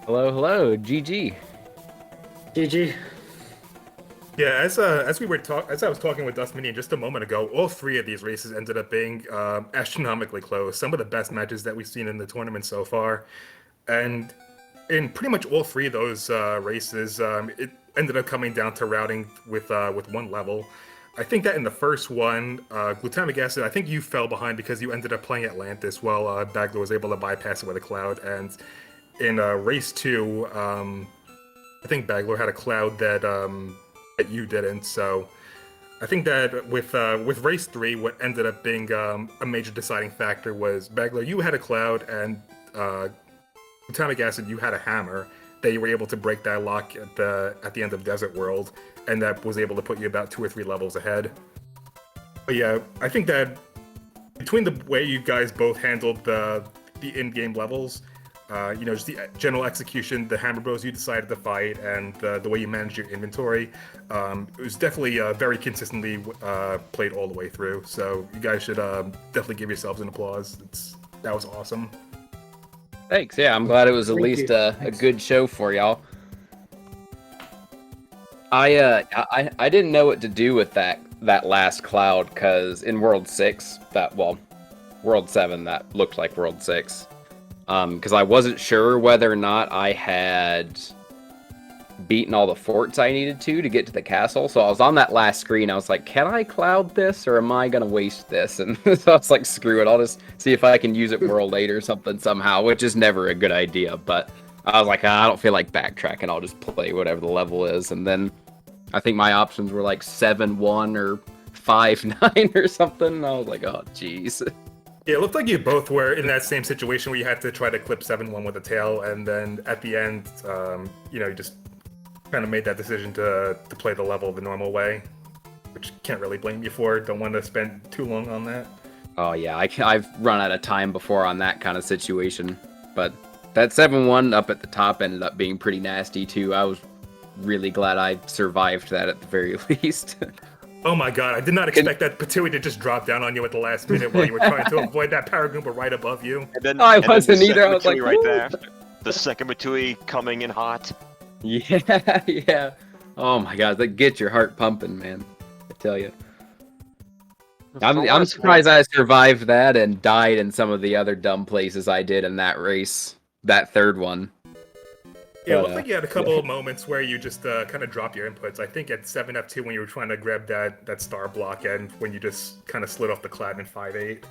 Hello, GG. GG. Yeah, as I was talking with Dustmini just a moment ago, all three of these races ended up being astronomically close. Some of the best matches that we've seen in the tournament so far, and in pretty much all three of those races, it ended up coming down to routing with one level. I think that in the first one, Glutamic Acid, I think you fell behind because you ended up playing Atlantis while Bagler was able to bypass it with a cloud. And in race 2, I think Bagler had a cloud that you didn't. So I think that with race 3, what ended up being a major deciding factor was Bagler, you had a cloud, and Glutamic Acid, you had a hammer that you were able to break that lock at the end of Desert World, and that was able to put you about 2 or 3 levels ahead. But yeah, I think that between the way you guys both handled the in-game levels, just the general execution, the Hammer Bros you decided to fight, and the way you managed your inventory, it was definitely very consistently played all the way through. So you guys should definitely give yourselves an applause. That was awesome. Thanks. Yeah, I'm glad it was at Thank least you. a Thanks. good show for y'all. I didn't know what to do with that last cloud, because in World 6, World 7, that looked like World 6. Because I wasn't sure whether or not I had beaten all the forts I needed to get to the castle. So I was on that last screen. I was like, can I cloud this, or am I going to waste this? And so I was like, screw it. I'll just see if I can use it World 8 or something somehow, which is never a good idea. But I was like, I don't feel like backtracking. I'll just play whatever the level is. And then I think my options were like 7-1 or 5-9 or something. And I was like, oh, jeez. Yeah, it looked like you both were in that same situation where you had to try to clip 7-1 with a tail, and then at the end, you just kind of made that decision to play the level the normal way, which can't really blame you for. Don't want to spend too long on that. Oh yeah, I've run out of time before on that kind of situation. But that 7-1 up at the top ended up being pretty nasty too. I was really glad I survived that at the very least. Oh my god, I did not expect that Patui to just drop down on you at the last minute while you were trying to avoid that Paragoomba right above you. And then, I and then wasn't the either, I was second like, Matui right "Woo!" after. The second Matui coming in hot. Yeah, yeah. Oh my god, that gets your heart pumping, man. I tell you. I'm surprised I survived that and died in some of the other dumb places I did in that race. That third one. Yeah, it But, looked like you had a couple of moments where you just kind of dropped your inputs. I think at 7F2 when you were trying to grab that star block, and when you just kind of slid off the cloud in 5-8.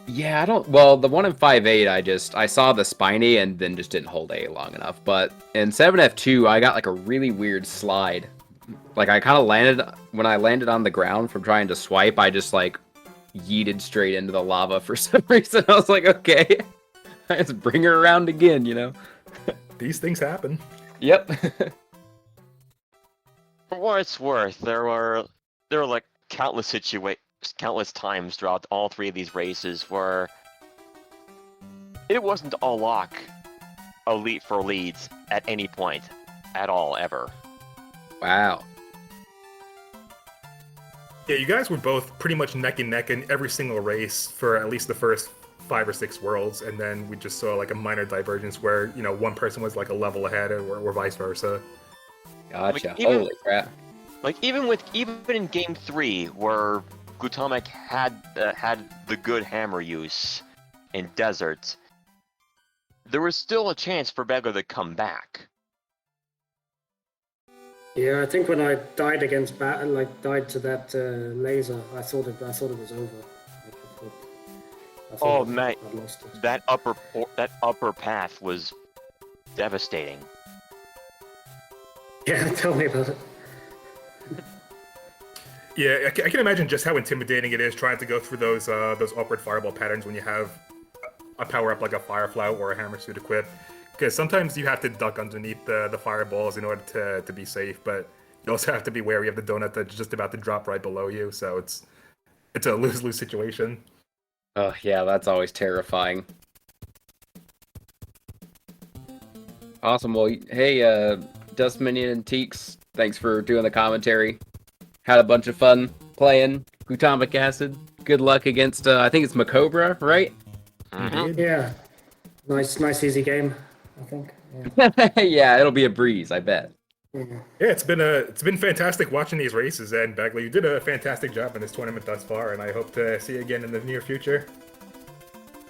Yeah, I don't. Well, the one in 5-8, I saw the spiny and then just didn't hold A long enough. But in 7F2, I got like a really weird slide. Like I kind of landed when I landed on the ground from trying to swipe. I just like yeeted straight into the lava for some reason. I was like, okay, let's bring her around again, you know. These things happen. Yep. For what it's worth, there were like countless times throughout all three of these races where it wasn't a lock elite for leads at any point at all ever. Wow. Yeah, you guys were both pretty much neck and neck in every single race for at least the first 5 or 6 worlds, and then we just saw like a minor divergence where one person was like a level ahead, or vice versa. Gotcha. Like, even- Holy crap. Like even in game 3, where Glutamic had the good hammer use in Desert, there was still a chance for Bagler to come back. Yeah, I think when I died against died to that laser, I thought it was over. I thought Oh man, I'd lost it. that upper path was devastating. Yeah, tell me about it. Yeah, I can imagine just how intimidating it is trying to go through those awkward fireball patterns when you have a power up like a Firefly or a hammer suit equipped. Because sometimes you have to duck underneath the fireballs in order to be safe, but you also have to be wary of the donut that's just about to drop right below you. So it's a lose-lose situation. Oh, yeah, that's always terrifying. Awesome. Well, hey, Dust Minion and Teeks, thanks for doing the commentary. Had a bunch of fun playing Glutamic Acid. Good luck against, I think it's Macobra, right? Mhm. Yeah, nice easy game, I think. Yeah, it'll be a breeze, I bet. Yeah. Yeah, it's been fantastic watching these races, and Bagler, you did a fantastic job in this tournament thus far, and I hope to see you again in the near future.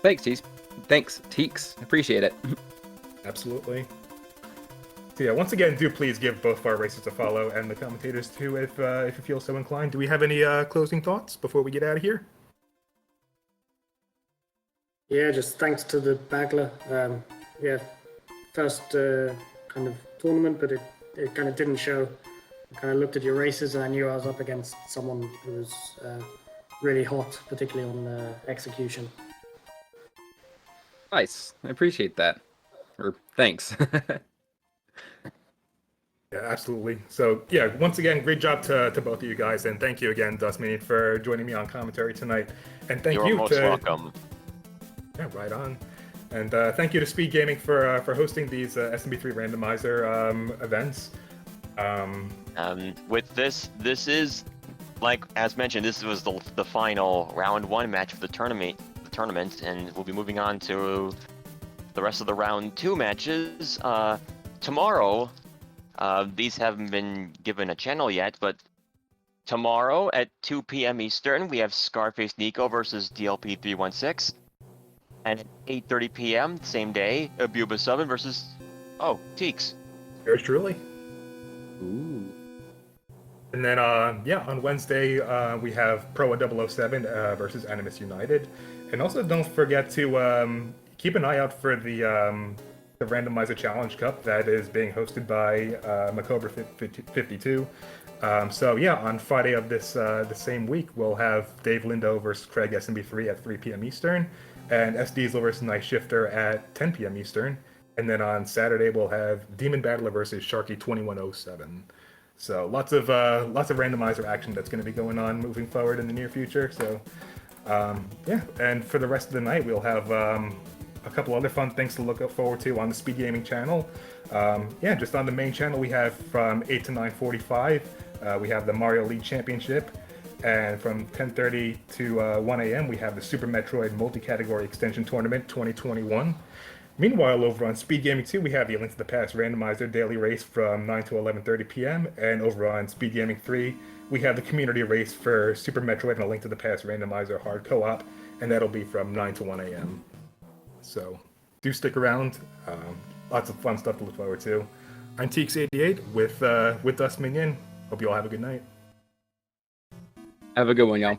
Thanks, Teeks. Appreciate it. Absolutely. So yeah, once again, do please give both of our races a follow, and the commentators too, if you feel so inclined. Do we have any closing thoughts before we get out of here? Yeah, just thanks to the Bagler. Yeah, first kind of tournament, but it kind of didn't show. I kind of looked at your races and I knew I was up against someone who was really hot, particularly on execution. Nice. I appreciate that. Or thanks. Yeah, absolutely. So yeah, once again, great job to both of you guys, and thank you again, Dustmini, for joining me on commentary tonight. And thank You're you most to welcome. Yeah, right on. And thank you to SpeedGaming for hosting these SMB3 Randomizer events. With this is, like as mentioned, this was the final round 1 match of the tournament, and we'll be moving on to the rest of the round 2 matches tomorrow. These haven't been given a channel yet, but tomorrow at 2 p.m. Eastern, we have Scarface Nico versus DLP 316. And at 8:30 p.m. same day, Abuba Subbin versus Teeks. Yours truly. Ooh. And then on Wednesday we have Pro 007 versus Animus United. And also don't forget to keep an eye out for the Randomizer Challenge Cup that is being hosted by Macobra 52. So yeah, on Friday of the same week, we'll have Dave Lindo versus Craig SMB3 at 3 p.m. Eastern, and S Diesel versus Night Shifter at 10 p.m. Eastern. And then on Saturday, we'll have Demon Battler versus Sharky 2107. So lots of randomizer action that's going to be going on moving forward in the near future. So yeah, and for the rest of the night, we'll have a couple other fun things to look forward to on the SpeedGaming channel. Yeah, just on the main channel, we have from 8 to 9:45, we have the Mario League Championship. And from 10:30 to 1 a.m., we have the Super Metroid Multi-Category Extension Tournament 2021. Meanwhile, over on SpeedGaming 2, we have the Link to the Past Randomizer Daily Race from 9 to 11:30 p.m. And over on SpeedGaming 3, we have the Community Race for Super Metroid and A Link to the Past Randomizer Hard Co-op, and that'll be from 9 to 1 a.m. So do stick around. Lots of fun stuff to look forward to. I'm Teeks88 with Dust Minion. Hope you all have a good night. Have a good one, y'all.